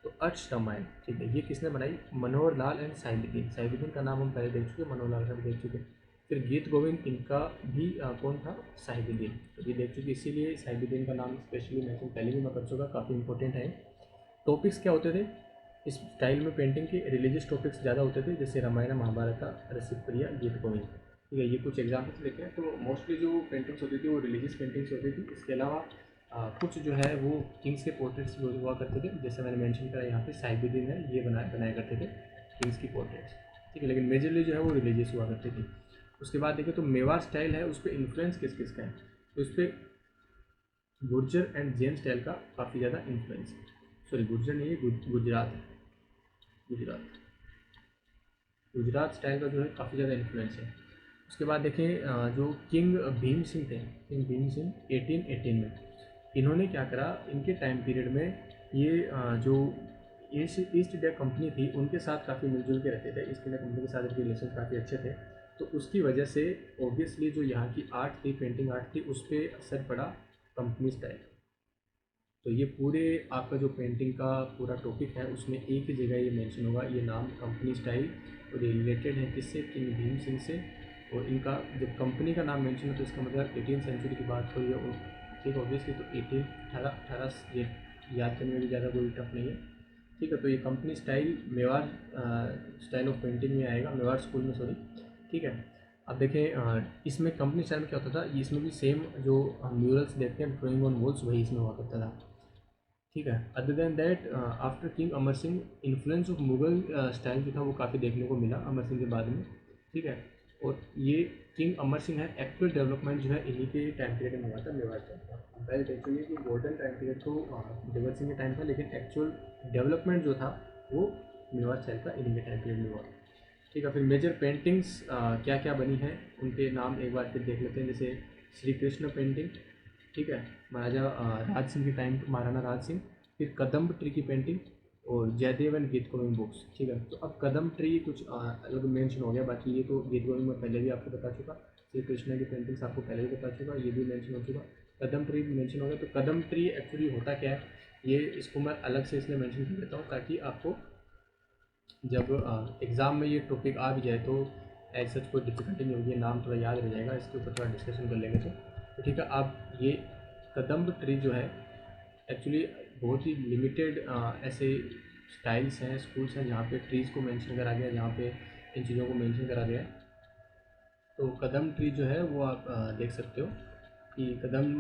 तो अर्श रामायण, ठीक है, ये किसने बनाई, मनोहर लाल एंड साहिबुद्दीन। साहिबुद्दीन का नाम हम पहले देख चुके, मनोहर लाल का भी देख चुके। फिर गीत गोविंद, इनका भी कौन था, साहिबुद्दीन, तो ये देख चुके, इसीलिए साहिबुद्दीन का नाम स्पेशली मेंशन पहले भी मैं कर चुका, काफ़ी इंपॉर्टेंट है। टॉपिक्स क्या होते थे इस स्टाइल में पेंटिंग के, रिलीजियस टॉपिक्स ज़्यादा होते थे, जैसे रामायण, महाभारत, रसिकप्रिया, गीत गोविंद, ठीक है। ये कुछ एग्जाम्पल्स लेते हैं। तो मोस्टली जो पेंटिंग्स होती थी वो रिलीजियस पेंटिंग्स होती थी। इसके अलावा कुछ जो है वो किंग्स के पोर्ट्रेट्स जो हुआ करते थे, जैसे मैंने मेंशन करा यहाँ पे साहिबुद्दीन है, ये बनाया करते थे किंग्स की पोर्ट्रेट्स, ठीक है। लेकिन मेजरली जो है वो रिलीजियस हुआ करती थी। उसके बाद देखें तो मेवाड़ स्टाइल है, उस पर इन्फ्लुएंस किस किस का है, तो उस पर गुर्जर एंड जैन स्टाइल का काफ़ी ज़्यादा इन्फ्लुएंस है। सॉरी गुर्जर नहीं है, गुजरात है, गुजरात गुजरात स्टाइल का जो है काफ़ी ज़्यादा इन्फ्लुएंस है। उसके बाद देखें जो किंग भीम सिंह थे, किंग भीम सिंह 1818 में, इन्होंने क्या करा, इनके टाइम पीरियड में ये जो ईस्ट इंडिया कंपनी थी उनके साथ काफ़ी मिलजुल के रहते थे, ईस्ट इंडिया कंपनी के साथ इनके रिलेशन काफ़ी अच्छे थे। तो उसकी वजह से ऑब्वियसली जो यहाँ की आर्ट थी, पेंटिंग आर्ट थी, उस पर असर पड़ा कंपनी स्टाइल। तो ये पूरे आपका जो पेंटिंग का पूरा टॉपिक है उसमें एक ही जगह ये मेंशन होगा, ये नाम कंपनी स्टाइल, और ये रिलेटेड है किससे, किंग भीम सिंह से। और इनका जब कंपनी का नाम मेंशन है तो इसका मतलब 18 सेंचुरी की बात हो रही है। ठीक, ऑब्वियसली तो 18 ये याद करने में भी ज़्यादा कोई टफ नहीं है। ठीक है, तो ये company style Mewar style of painting में आएगा, मेवाड़ स्कूल में, सॉरी। ठीक है, अब देखें इसमें कंपनी स्टाइल में क्या होता था, इसमें भी सेम जो म्यूरल्स देखते हैं ड्राइंग ऑन वॉल्स, वही इसमें हुआ करता था। ठीक है, other than that after king Amar Singh influence of Mughal style जो था वो काफ़ी देखने को मिला अमर सिंह के बाद में। ठीक है, और ये किंग अमर सिंह है, एक्चुअल डेवलपमेंट जो है इन्हीं के टाइम पीरियड में हुआ था मेवाड़ का। पहले देख चुके कि गोल्डन टाइम पीरियड तो जगत सिंह के टाइम था, लेकिन एक्चुअल डेवलपमेंट जो था वो मेवाड़ स्टाइल का इन्हीं के टाइम पीरियड में हुआ। ठीक है, फिर मेजर पेंटिंग्स क्या क्या बनी हैं उनके नाम एक बार फिर देख लेते हैं। जैसे श्री कृष्ण पेंटिंग, ठीक है, महाराजा राज सिंह के टाइम, महाराणा राज सिंह। फिर कदम्ब ट्री की पेंटिंग और जयदेव एंड गीत गोविंद बुक्स। ठीक है, तो अब कदम ट्री कुछ अलग मेंशन हो गया, बाकी ये तो गीत गोविंद में पहले भी आपको बता चुका, श्री कृष्ण की पेंटिंग्स आपको पहले भी बता चुका, ये भी मेंशन हो चुका, कदम ट्री भी मेंशन हो गया। तो कदम ट्री एक्चुअली होता क्या है, ये इसको मैं अलग से इसलिए मेंशन कर देता हूँ ताकि आपको जब एग्ज़ाम में ये टॉपिक आ भी जाए तो ऐसा कोई डिफिकल्टी नहीं होगी, नाम थोड़ा याद रह जाएगा, इसके ऊपर थोड़ा डिस्कशन कर लेंगे। तो ठीक है, आप ये कदम्ब ट्री जो है एक्चुअली बहुत ही लिमिटेड ऐसे स्टाइल्स हैं, स्कूल्स हैं जहाँ पे ट्रीज़ को मेंशन करा गया, जहाँ पे इन चीज़ों को मेंशन करा गया है। तो कदम ट्री जो है वो आप देख सकते हो कि कदम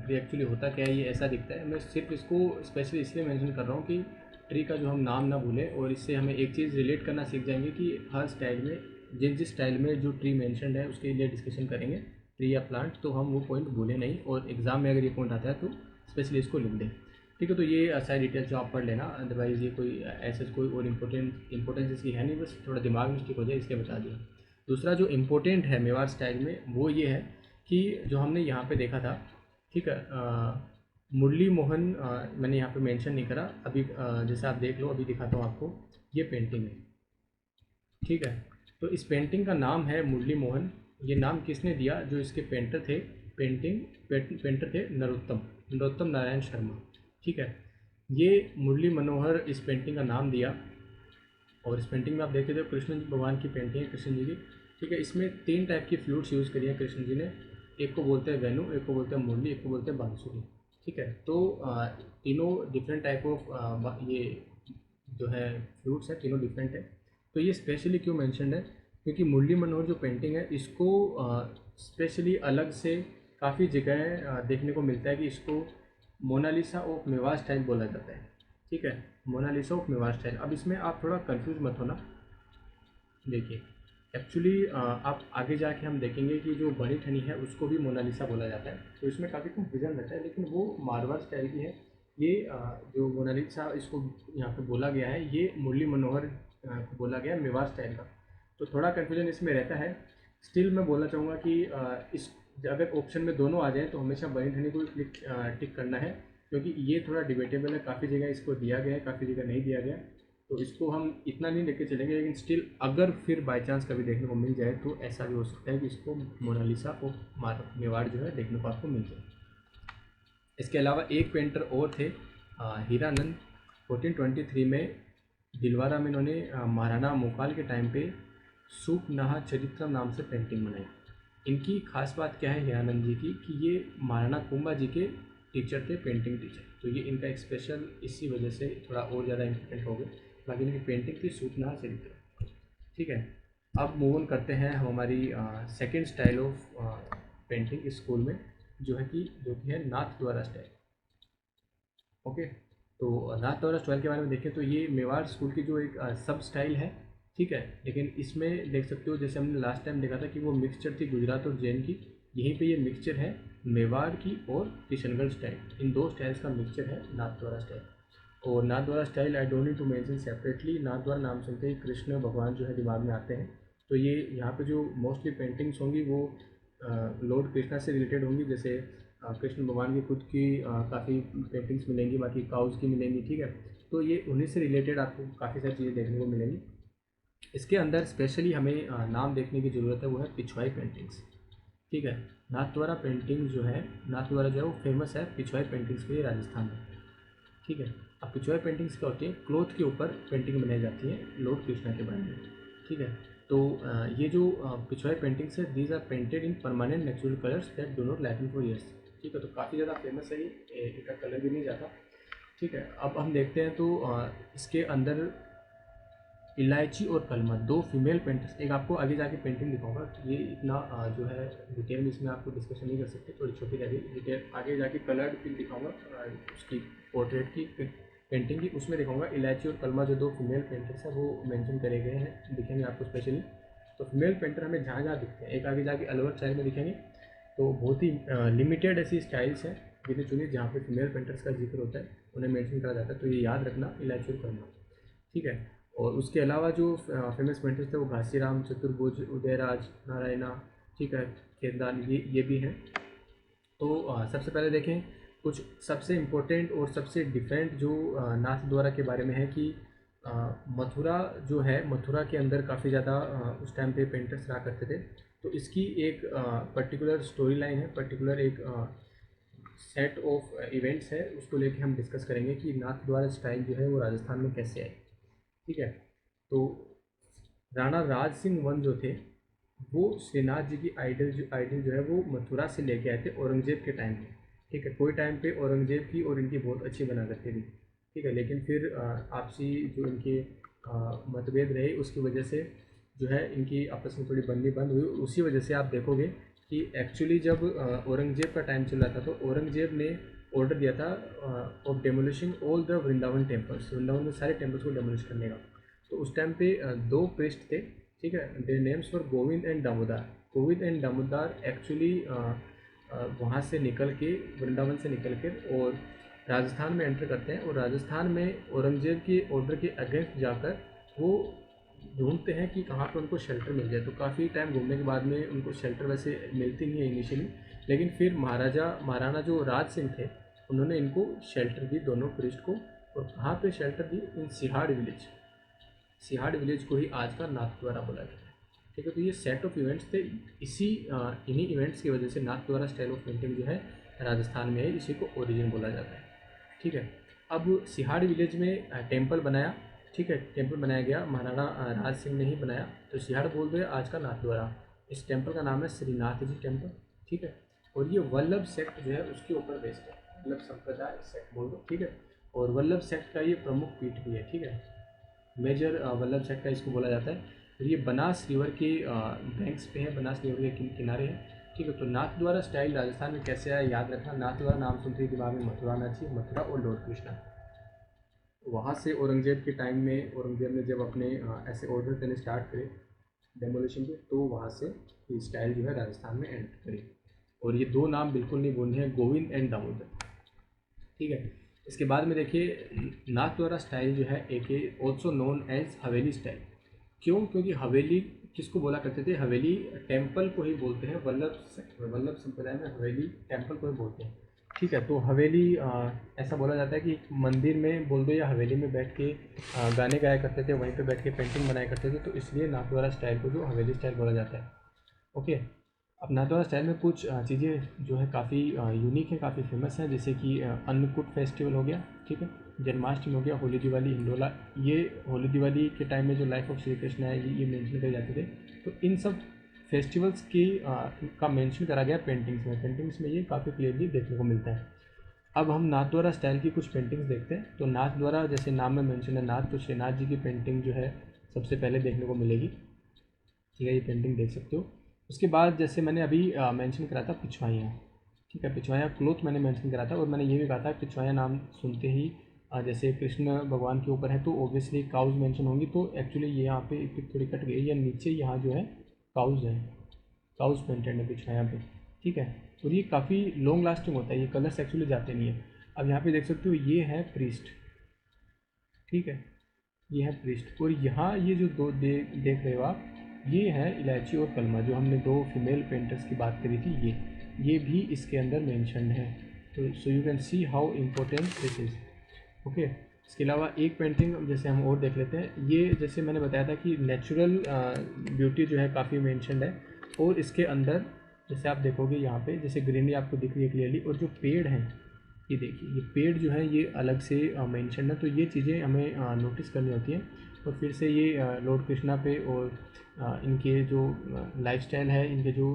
ट्री एक्चुअली होता क्या है, ये ऐसा दिखता है। मैं सिर्फ इसको स्पेशली इसलिए मेंशन कर रहा हूँ कि ट्री का जो हम नाम ना भूलें, और इससे हमें एक चीज़ रिलेट करना सीख जाएंगे कि हर स्टाइल में जिस जिस स्टाइल में जो ट्री मेंशनड है उसके लिए डिस्कशन करेंगे, ट्री या प्लांट, तो हम वो पॉइंट भूलें नहीं, और एग्ज़ाम में अगर ये पॉइंट आता है तो स्पेशली इसको लिख दें। ठीक है, तो ये सारी डिटेल्स जो आप पढ़ लेना, अदरवाइज़ ये कोई ऐसे कोई और इंपॉर्टेंस इसकी है नहीं, बस थोड़ा दिमाग में स्टिक हो जाए इसलिए बता दिया। दूसरा जो इम्पोर्टेंट है मेवाड़ स्टाइल में वो ये है कि जो हमने यहाँ पे देखा था, ठीक है, मुरली मोहन मैंने यहाँ पे मेंशन नहीं करा अभी, जैसे आप देख लो, अभी दिखाता हूँ आपको, ये पेंटिंग है। ठीक है, तो इस पेंटिंग का नाम है मुरली मोहन। ये नाम किसने दिया, जो इसके पेंटर थे, पेंटर थे नरोत्तम नरोत्तम नारायण शर्मा। ठीक है, ये मुरली मनोहर इस पेंटिंग का नाम दिया। और इस पेंटिंग में आप देखते हो कृष्ण जी भगवान की पेंटिंग है, कृष्ण जी की। ठीक है, इसमें 3 टाइप की फ्लूट्स यूज़ करी हैं कृष्ण जी ने, एक को बोलते हैं वेनु, एक को बोलते हैं मुरली, एक को बोलते हैं बांसुरी। ठीक है, तो तीनों डिफरेंट टाइप ऑफ ये जो है फ्लूट्स है, तीनों डिफरेंट है। तो ये स्पेशली क्यों मैंशनड है, क्योंकि मुरली मनोहर जो पेंटिंग है इसको स्पेशली अलग से काफ़ी जगह देखने को मिलता है कि इसको मोनालिसा ऑफ मेवाड़ स्टाइल बोला जाता है। ठीक है, मोनालिसा ऑफ मेवाड़ स्टाइल। अब इसमें आप थोड़ा कंफ्यूज मत होना, देखिए एक्चुअली आप आगे जाके हम देखेंगे कि जो बनी ठनी है उसको भी मोनालिसा बोला जाता है, तो इसमें काफ़ी कंफ्यूजन रहता है, लेकिन वो मारवाड़ स्टाइल की है। ये जो मोनालिसा इसको यहाँ पे बोला गया है, ये मुरली मनोहर को बोला गया है मेवाड़ स्टाइल का, तो थोड़ा कन्फ्यूजन इसमें रहता है। स्टिल मैं बोलना चाहूँगा कि इस अगर ऑप्शन में दोनों आ जाए तो हमेशा बनी ठनी को टिक करना है, क्योंकि ये थोड़ा डिबेटेबल है, काफ़ी जगह इसको दिया गया है, काफ़ी जगह नहीं दिया गया, तो इसको हम इतना नहीं लेके चलेंगे। लेकिन स्टिल अगर फिर बाय चांस कभी देखने को मिल जाए तो ऐसा भी हो सकता है कि इसको मोनालिसा और मेवाड़ जो है देखने को आपको मिल जाए। इसके अलावा एक पेंटर और थे, हीरानंद। 1423 में दिलवारा में इन्होंने महाराणा मोकाल के टाइम पे सूप नहा चरित्रम नाम से पेंटिंग बनाई। इनकी खास बात क्या है हीरानंद जी की, कि ये महाराणा कुंभा जी के टीचर थे, पेंटिंग टीचर, तो ये इनका एक स्पेशल इसी वजह से थोड़ा और ज़्यादा इम्पोर्टेंट हो गए। बाकी इनकी पेंटिंग थी सूप नहा चरित्र। ठीक है, अब मूव ऑन करते हैं हम हमारी सेकेंड स्टाइल ऑफ पेंटिंग इस स्कूल में, जो कि है नाथ द्वारा स्टाइल। ओके, तो नाथ द्वारा स्टाइल के बारे में देखें तो ये मेवाड़ स्कूल की जो एक सब स्टाइल है। ठीक है, लेकिन इसमें देख सकते हो जैसे हमने लास्ट टाइम देखा था कि वो मिक्सचर थी गुजरात और जैन की, यहीं पे ये मिक्सचर है मेवाड़ की और किशनगढ़ स्टाइल, इन दो स्टाइल्स का मिक्सचर है नाथ द्वारा स्टाइल। और Nathdwara style I don't need to mention separately, Nathdwara नाम सुनते ही कृष्ण भगवान जो है दिमाग में आते हैं। तो ये यहाँ पे जो मोस्टली पेंटिंग्स होंगी वो लॉर्ड कृष्णा से रिलेटेड होंगी, जैसे कृष्ण भगवान की खुद की काफ़ी पेंटिंग्स मिलेंगी, बाकी काउज की मिलेंगी। ठीक है, तो ये उन्हीं से रिलेटेड आपको काफ़ी सारी चीज़ें देखने को मिलेंगी। इसके अंदर स्पेशली हमें नाम देखने की ज़रूरत है, वो है पिछवाई पेंटिंग्स। ठीक है, नाथद्वारा पेंटिंग जो है, नाथद्वारा जो है वो फेमस है पिछवाई पेंटिंग्स के लिए राजस्थान में। ठीक है, अब पिछवाई पेंटिंग्स क्या होती है, क्लोथ के ऊपर पेंटिंग बनाई जाती है लॉर्ड कृष्णा के बारे में। ठीक है, तो ये जो पिछवाई पेंटिंग्स है, these are painted in permanent natural colours that do not lacking for years. ठीक है, तो काफ़ी ज़्यादा फेमस है ये, इनका कलर भी नहीं जाता। ठीक है, अब हम देखते हैं तो इसके अंदर इलायची और कलमा, दो फीमेल पेंटर्स, एक आपको आगे जाके पेंटिंग दिखाऊंगा, ये इतना जो है डिटेल में इसमें आपको डिस्कशन नहीं कर सकते, थोड़ी छोटी रह गई डिटेल, आगे जाके कलर्ड पिक दिखाऊंगा उसकी पोर्ट्रेट की पेंटिंग की, उसमें दिखाऊंगा इलायची और कलमा जो दो फीमेल पेंटर्स हैं वो मेंशन करे गए हैं, दिखेंगे आपको स्पेशली। तो फीमेल पेंटर हमें जहाँ जहाँ दिखते हैं, एक आगे जाके अलवर स्टाइल में दिखेंगे, तो बहुत ही लिमिटेड ऐसी स्टाइल्स हैं गिने चुने जहाँ पे फीमेल पेंटर्स का जिक्र होता है, उन्हें मेंशन करा जाता है, तो ये याद रखना, इलायची और कलमा। ठीक है, और उसके अलावा जो फेमस पेंटर्स थे वो घासीराम, चतुर्भुज, उदयराज, नारायणा, ठीक है, खेरदान, ये भी हैं। तो सबसे पहले देखें कुछ सबसे इम्पोर्टेंट और सबसे डिफरेंट जो नाथ द्वारा के बारे में है कि मथुरा जो है, मथुरा के अंदर काफ़ी ज़्यादा उस टाइम पे पेंटर्स रहा करते थे, तो इसकी एक पर्टिकुलर स्टोरी लाइन है, पर्टिकुलर एक सेट ऑफ इवेंट्स है, उसको लेके हम डिस्कस करेंगे कि नाथ द्वारा स्टाइल जो है वो राजस्थान में कैसे आई। ठीक है, तो राणा राज सिंह वन जो थे वो श्रीनाथ जी की आइडल जो है वो मथुरा से लेके आए थे औरंगजेब के टाइम पे। ठीक है, कोई टाइम पे औरंगजेब की और इनकी बहुत अच्छी बना करती थी। ठीक है, लेकिन फिर आपसी जो इनके मतभेद रहे उसकी वजह से जो है इनकी आपस में थोड़ी बननी बंद हुई। उसी वजह से आप देखोगे कि एक्चुअली जब औरंगजेब का टाइम चल रहा था तो औरंगजेब ने ऑर्डर दिया था of demolishing all the Vrindavan temples, Vrindavan में सारे टेम्पल्स को डेमोलिश करने का। तो उस टाइम पे दो प्रिस्ट थे, ठीक है, their names for Govind and Damodar. Govind and Damodar actually वहाँ से निकल के, वृंदावन से निकल के और राजस्थान में एंटर करते हैं, और राजस्थान में औरंगजेब के ऑर्डर के अगेंस्ट जाकर वो ढूंढते हैं कि कहाँ पर उनको शेल्टर मिल जाए। तो काफ़ी टाइम घूमने के बाद में उनको शेल्टर वैसे मिलती नहीं है इनिशियली, लेकिन फिर महाराणा जो राज सिंह थे उन्होंने इनको शेल्टर दी, दोनों प्रिस्ट को। और कहाँ पे शेल्टर दी, इन सिहाड़ विलेज। सिहाड़ विलेज को ही आज का नाथद्वारा बोला जाता है। ठीक है, तो ये सेट ऑफ इवेंट्स थे, इन्हीं इवेंट्स की वजह से नाथद्वारा स्टाइल ऑफ पेंटिंग जो है राजस्थान में है, इसी को ओरिजिन बोला जाता है। ठीक है, अब सिहाड़ विलेज में टेम्पल बनाया। ठीक है, टेम्पल बनाया गया, महाराणा राज सिंह ने ही बनाया, तो सिहाड़ बोल दो आज का नाथद्वारा। इस टेम्पल का नाम है श्रीनाथ जी टेम्पल। ठीक है, और ये वल्लभ सेक्ट जो है उसके ऊपर बेस्ड है, वल्लभ संप्रदाय सेक्ट बोल दो। ठीक है, और वल्लभ सेक्ट का ये प्रमुख पीठ भी है। ठीक है, मेजर वल्लभ सेक्ट का इसको बोला जाता है। और ये बनास रिवर के बैंक्स पे है, बनास रिवर के किनारे है। ठीक है, तो नाथद्वारा स्टाइल राजस्थान में कैसे आया, याद रखना, नाथद्वारा नाम सुनते ही दिमाग में मथुरा आना चाहिए, मथुरा और लॉर्ड कृष्णा। वहाँ से औरंगजेब के टाइम में, औरंगजेब ने जब अपने ऐसे ऑर्डर करने स्टार्ट करे डेमोलिशन के, तो वहाँ से ये स्टाइल जो है राजस्थान में एंटर करी। और ये दो नाम बिल्कुल नहीं बोलने हैं, गोविंद एंड दामोदर। ठीक है, इसके बाद में देखिए नाथद्वारा स्टाइल जो है एक ऑल्सो नोन एज हवेली स्टाइल। क्यों, क्योंकि हवेली किसको बोला करते थे, हवेली टेम्पल को ही बोलते हैं, वल्लभ संप्रदाय में हवेली टेम्पल को ही बोलते हैं। ठीक है, तो हवेली ऐसा बोला जाता है कि मंदिर में बोल दो या हवेली में बैठ के गाने गाया करते थे, वहीं पे बैठ के पेंटिंग बनाया करते थे, तो इसलिए नाथद्वारा स्टाइल को जो हवेली स्टाइल बोला जाता है। ओके, अब नाथद्वारा स्टाइल में कुछ चीज़ें जो है काफ़ी यूनिक है, काफ़ी फेमस है, जैसे कि अन्नकूट फेस्टिवल हो गया। ठीक है, जन्माष्टमी हो गया, होली दिवाली, हिंडोला। ये होली दिवाली के टाइम में जो लाइफ ऑफ श्री कृष्ण है ये मेंशन करे जाते थे, तो इन सब फेस्टिवल्स की का मेंशन करा गया पेंटिंग्स में ये काफ़ी क्लियरली देखने को मिलता है। अब हम नाथद्वारा स्टाइल की कुछ पेंटिंग्स देखते हैं। तो नाथद्वारा जैसे नाम में मेंशन है नाथ, तो श्रीनाथ जी की पेंटिंग जो है सबसे पहले देखने को मिलेगी। ठीक है, ये पेंटिंग देख सकते हो। उसके बाद जैसे मैंने अभी मेंशन करा था पिछवाइयाँ। ठीक है, पिछवाइयाँ क्लोथ मैंने मेंशन करा था, और मैंने ये भी कहा था पिछवाइयाँ नाम सुनते ही जैसे कृष्ण भगवान के ऊपर है तो ऑब्वियसली काउज मेंशन होंगी, तो एक्चुअली ये यहाँ पे पिक थोड़ी कट गई, या नीचे यहाँ जो है काउज है, काउज पेंटेड है पिछवाइयाँ पे। ठीक है, और ये काफ़ी लॉन्ग लास्टिंग होता है, ये कलर्स एक्चुअली जाते नहीं है। अब यहाँ पे देख सकते हो ये है प्रीस्ट। ठीक है, ये है प्रिस्ट, और यहाँ ये जो दो देख रहे हो आप, ये है इलायची और कलमा, जो हमने दो फीमेल पेंटर्स की बात करी थी, ये भी इसके अंदर मेंशन्ड है। तो so you can see how important this is. Okay, इसके अलावा एक पेंटिंग जैसे हम और देख लेते हैं, ये जैसे मैंने बताया था कि नेचुरल ब्यूटी जो है काफ़ी मेंशन्ड है, और इसके अंदर जैसे आप देखोगे यहाँ पे जैसे ग्रीनरी आपको दिख रही है क्लियरली, और जो पेड़ हैं ये देखिए, ये पेड़ जो है ये अलग से मेंशन है। तो ये चीज़ें हमें नोटिस करनी होती हैं। और फिर से ये लॉर्ड कृष्णा पे और इनके जो लाइफस्टाइल है, इनके जो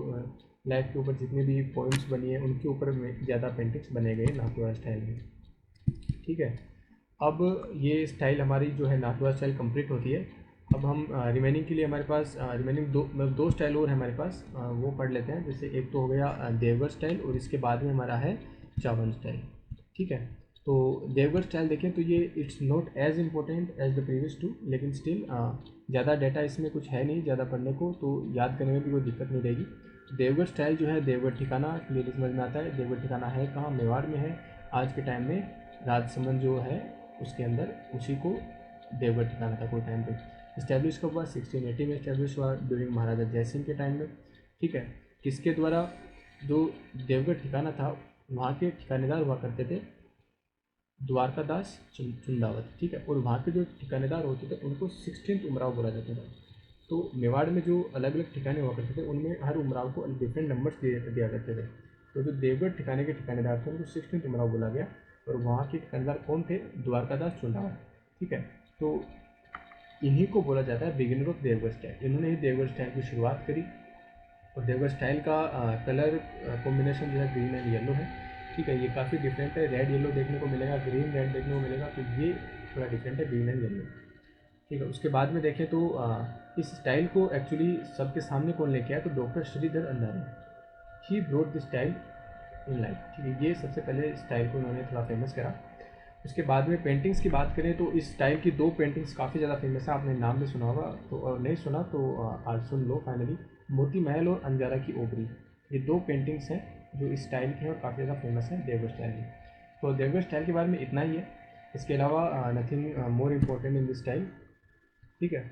लाइफ के ऊपर जितने भी पॉइंट्स बनी है उनके ऊपर में ज़्यादा पेंटिंग्स बने गए नाथुआ स्टाइल में। ठीक है, अब ये स्टाइल हमारी जो है नाथुआ स्टाइल कंप्लीट होती है। अब हम रिमेनिंग के लिए हमारे पास रिमेनिंग दो स्टाइल और है हमारे पास, वो पढ़ लेते हैं। जैसे एक तो हो गया देवगढ़ स्टाइल, और इसके बाद में हमारा है चावन स्टाइल। ठीक है, तो देवगढ़ स्टाइल देखें तो ये it's not as important as the previous two, लेकिन स्टिल ज़्यादा डाटा इसमें कुछ है नहीं ज़्यादा पढ़ने को, तो याद करने में भी कोई दिक्कत नहीं रहेगी। देवगढ़ स्टाइल जो है, देवगढ़ ठिकाना क्लियरली समझ में आता है। देवगढ़ ठिकाना है कहाँ? मेवाड़ में है। आज के टाइम में राजसमंद जो है उसके अंदर, उसी को देवगढ़ ठिकाना था कोई टाइम पे। इस्टेब्लिश कब हुआ? 1680 में इस्टेब्लिश हुआ, ड्यूरिंग महाराजा जयसिंह के टाइम में। ठीक है, किसके द्वारा? जो देवगढ़ ठिकाना था वहाँ के ठिकानेदार हुआ करते थे द्वारकादास चुंदावत। ठीक है, और वहाँ के जो ठिकानेदार होते थे उनको 16th उमराव बोला जाता था। तो मेवाड़ में जो अलग अलग ठिकाने हुआ करते थे उनमें हर उमराव को डिफरेंट नंबर्स दिया करते थे। तो जो देवगढ़ ठिकाने के ठिकानेदार थे उनको 16th उमराव बोला गया, और वहाँ के ठिकानेदार कौन थे? द्वारकादास चुंदावत। ठीक है, तो इन्हीं को बोला जाता है बिगिनर ऑफ देवगढ़ स्टाइल। इन्होंने ही देवगढ़ स्टाइल की शुरुआत करी। और देवगढ़ स्टाइल का कलर कॉम्बिनेशन जो है ग्रीन एंड येलो है। ठीक है, ये काफ़ी डिफरेंट है। रेड येलो देखने को मिलेगा, ग्रीन रेड देखने को मिलेगा, तो ये थोड़ा डिफरेंट है, ग्रीन एंड येलो। ठीक है, उसके बाद में देखें तो इस स्टाइल को एक्चुअली सबके सामने कौन लेके आया? तो doctor Shridhar Andhari, he brought this style in life. ठीक है, ये सबसे पहले स्टाइल को उन्होंने थोड़ा फेमस करा। उसके बाद में पेंटिंग्स की बात करें तो इस स्टाइल की दो पेंटिंग्स काफ़ी ज़्यादा फेमस है। आपने नाम भी सुना होगा, तो और नहीं सुना तो आज सुन लो फाइनली। मोती महल और अंजारा की ओबरी, ये दो पेंटिंग्स हैं जो इस स्टाइल की हैं और काफ़ी ज़्यादा फेमस हैं देवगढ़ स्टाइल की। तो देवगढ़ स्टाइल के बारे में इतना ही है। इसके अलावा nothing more important in this style. ठीक है,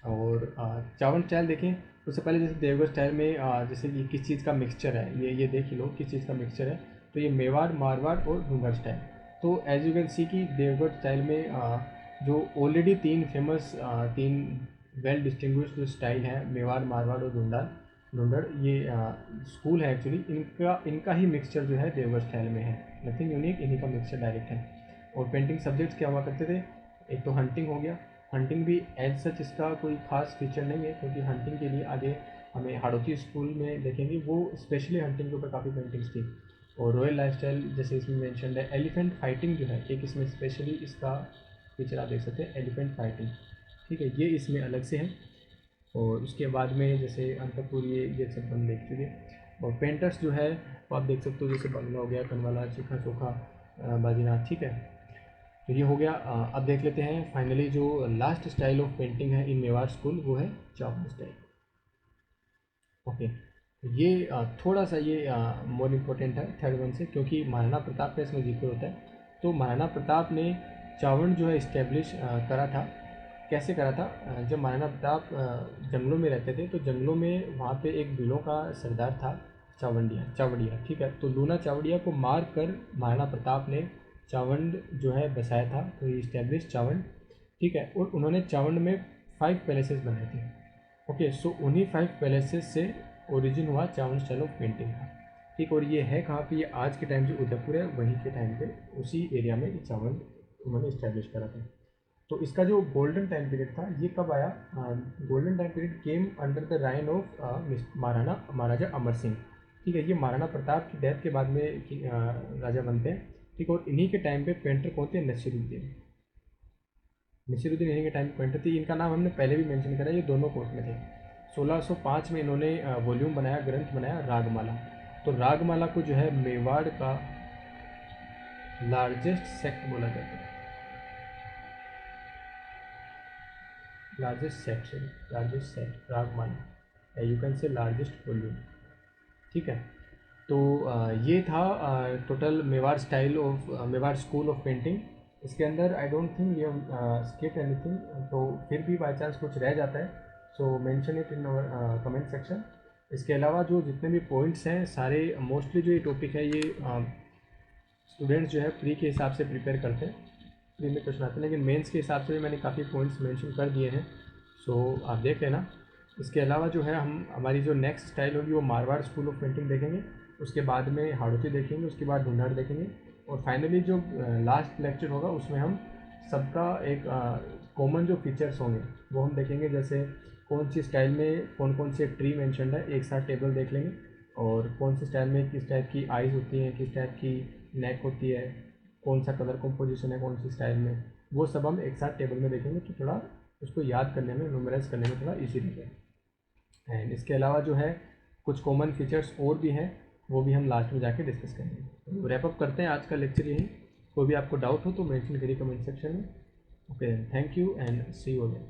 और चावल स्टाइल देखें उससे पहले जैसे देवगढ़ स्टाइल में जैसे कि किस चीज़ का मिक्सचर है, ये देख लो किस चीज़ का मिक्सचर है। तो ये मेवाड़, मारवाड़ और ढूंढर स्टाइल। तो एज यू कैन सी कि देवगढ़ स्टाइल में जो ऑलरेडी तीन फेमस, तीन वेल डिस्टिंग्विश्ड जो स्टाइल है, मेवाड़, मारवाड़ और ढूंढर, ये स्कूल है एक्चुअली, इनका ही मिक्सचर जो है देवगढ़ स्टाइल में है। नथिंग यूनिक, इन्हीं का मिक्सचर डायरेक्ट है। और पेंटिंग सब्जेक्ट्स क्या हुआ करते थे? एक तो हंटिंग हो गया। हंटिंग भी एज सच इसका कोई खास फीचर नहीं है, क्योंकि हंटिंग के लिए आगे हमें हाड़ौती स्कूल में देखेंगे, वो स्पेशली हंटिंग के ऊपर काफ़ी पेंटिंग्स थी। और रॉयल लाइफस्टाइल जैसे इसमें मेंशन है। एलिफेंट फाइटिंग जो है एक इसमें स्पेशली इसका फीचर आप देख सकते हैं, एलिफेंट फाइटिंग। ठीक है, ये इसमें अलग से है। और उसके बाद में जैसे अंतपुर, ये सब हम देख चुके। और पेंटर्स जो है वो आप देख सकते हो, जैसे बंगला हो गया, कनवाला, चीखा चोखा, बाजीनाथ। ठीक है, तो ये हो गया। अब देख लेते हैं फाइनली जो लास्ट स्टाइल ऑफ पेंटिंग है इन मेवाड़ स्कूल, वो है चावल स्टाइल। ओके, ये थोड़ा सा ये मोर इम्पोर्टेंट है थर्ड वन से, क्योंकि महाराणा प्रताप का इसमें जिक्र होता है। तो महाराणा प्रताप ने चावड़ जो है इस्टेब्लिश करा था। कैसे करा था? जब महाराणा प्रताप जंगलों में रहते थे, तो जंगलों में वहाँ पे एक बिलों का सरदार था, चावड़िया। ठीक है, तो लूना चावड़िया को मार कर महाराणा प्रताप ने चावंड जो है बसाया था, तो ये इस्टेब्लिश चावंड। ठीक है, और उन्होंने चावंड में 5 पैलेसेस बनाए थे। ओके, सो उन्हीं 5 पैलेसेस से ओरिजिन हुआ चावंड स्टाइल ऑफ पेंटिंग का। ठीक, और ये है कहाँ पे? ये आज के टाइम जो उदयपुर है वहीं के टाइम पे उसी एरिया में ये चावंड उन्होंने इस्टेब्लिश करा था। तो इसका जो गोल्डन टाइम पीरियड था ये कब आया? Golden time period came under the reign of Maharaja Amar Singh. ठीक है, ये महाराणा प्रताप की डेथ के बाद में राजा बनते हैं। ठीक, और इन्हीं के टाइम पे पेंटर कौन थे? नसीरुद्दीन इन्हीं के टाइम पे पेंटर थे। इनका नाम हमने पहले भी मेंशन करा, ये दोनों कोर्ट में थे। 1605 में इन्होंने वॉल्यूम बनाया, ग्रंथ बनाया रागमाला। तो रागमाला को जो है मेवाड़ का लार्जेस्ट सेक्ट बोला जाता है। Largest sect Ragamala, you can say largest volume. ठीक है, तो ये था total Mewar style of Mewar school of painting. इसके अंदर I don't think we have skip anything, तो फिर भी बाई चांस कुछ रह जाता है so mention it in our comment section. इसके अलावा जो जितने भी पॉइंट्स हैं सारे, मोस्टली जो ये टॉपिक है ये स्टूडेंट्स जो है प्री के हिसाब से प्रिपेयर करते हैं। प्री में क्वेश्चन आते हैं, लेकिन मेंस के हिसाब से भी मैंने काफ़ी पॉइंट्स मेंशन कर दिए हैं, सो आप देख लेना। इसके अलावा जो है हम हमारी जो नेक्स्ट स्टाइल होगी वो मारवाड़ स्कूल ऑफ पेंटिंग देखेंगे, उसके बाद में हाड़ौती देखेंगे, उसके बाद ढूंढाड़ देखेंगे, और फाइनली जो लास्ट लेक्चर होगा उसमें हम सबका एक कॉमन जो फीचर्स होंगे वो हम देखेंगे, जैसे कौन सी स्टाइल में कौन कौन से ट्री मेंशनड है, एक साथ टेबल देख लेंगे, और कौन सी स्टाइल में किस टाइप की आइज़ होती हैं, किस टाइप की नेक होती है, कौन सा कलर कॉम्पोजिशन है कौन सी स्टाइल में, वो सब हम एक साथ टेबल में देखेंगे, तो थोड़ा उसको याद करने में, मेमोराइज करने में थोड़ा ईजी रहेगा। एंड इसके अलावा जो है कुछ कॉमन फीचर्स और भी हैं, वो भी हम लास्ट में जाके डिस्कस करेंगे। तो रैप अप करते हैं आज का लेक्चर यही। कोई भी आपको डाउट हो तो मेंशन करिए कमेंट सेक्शन में। Okay, thank you and see you again.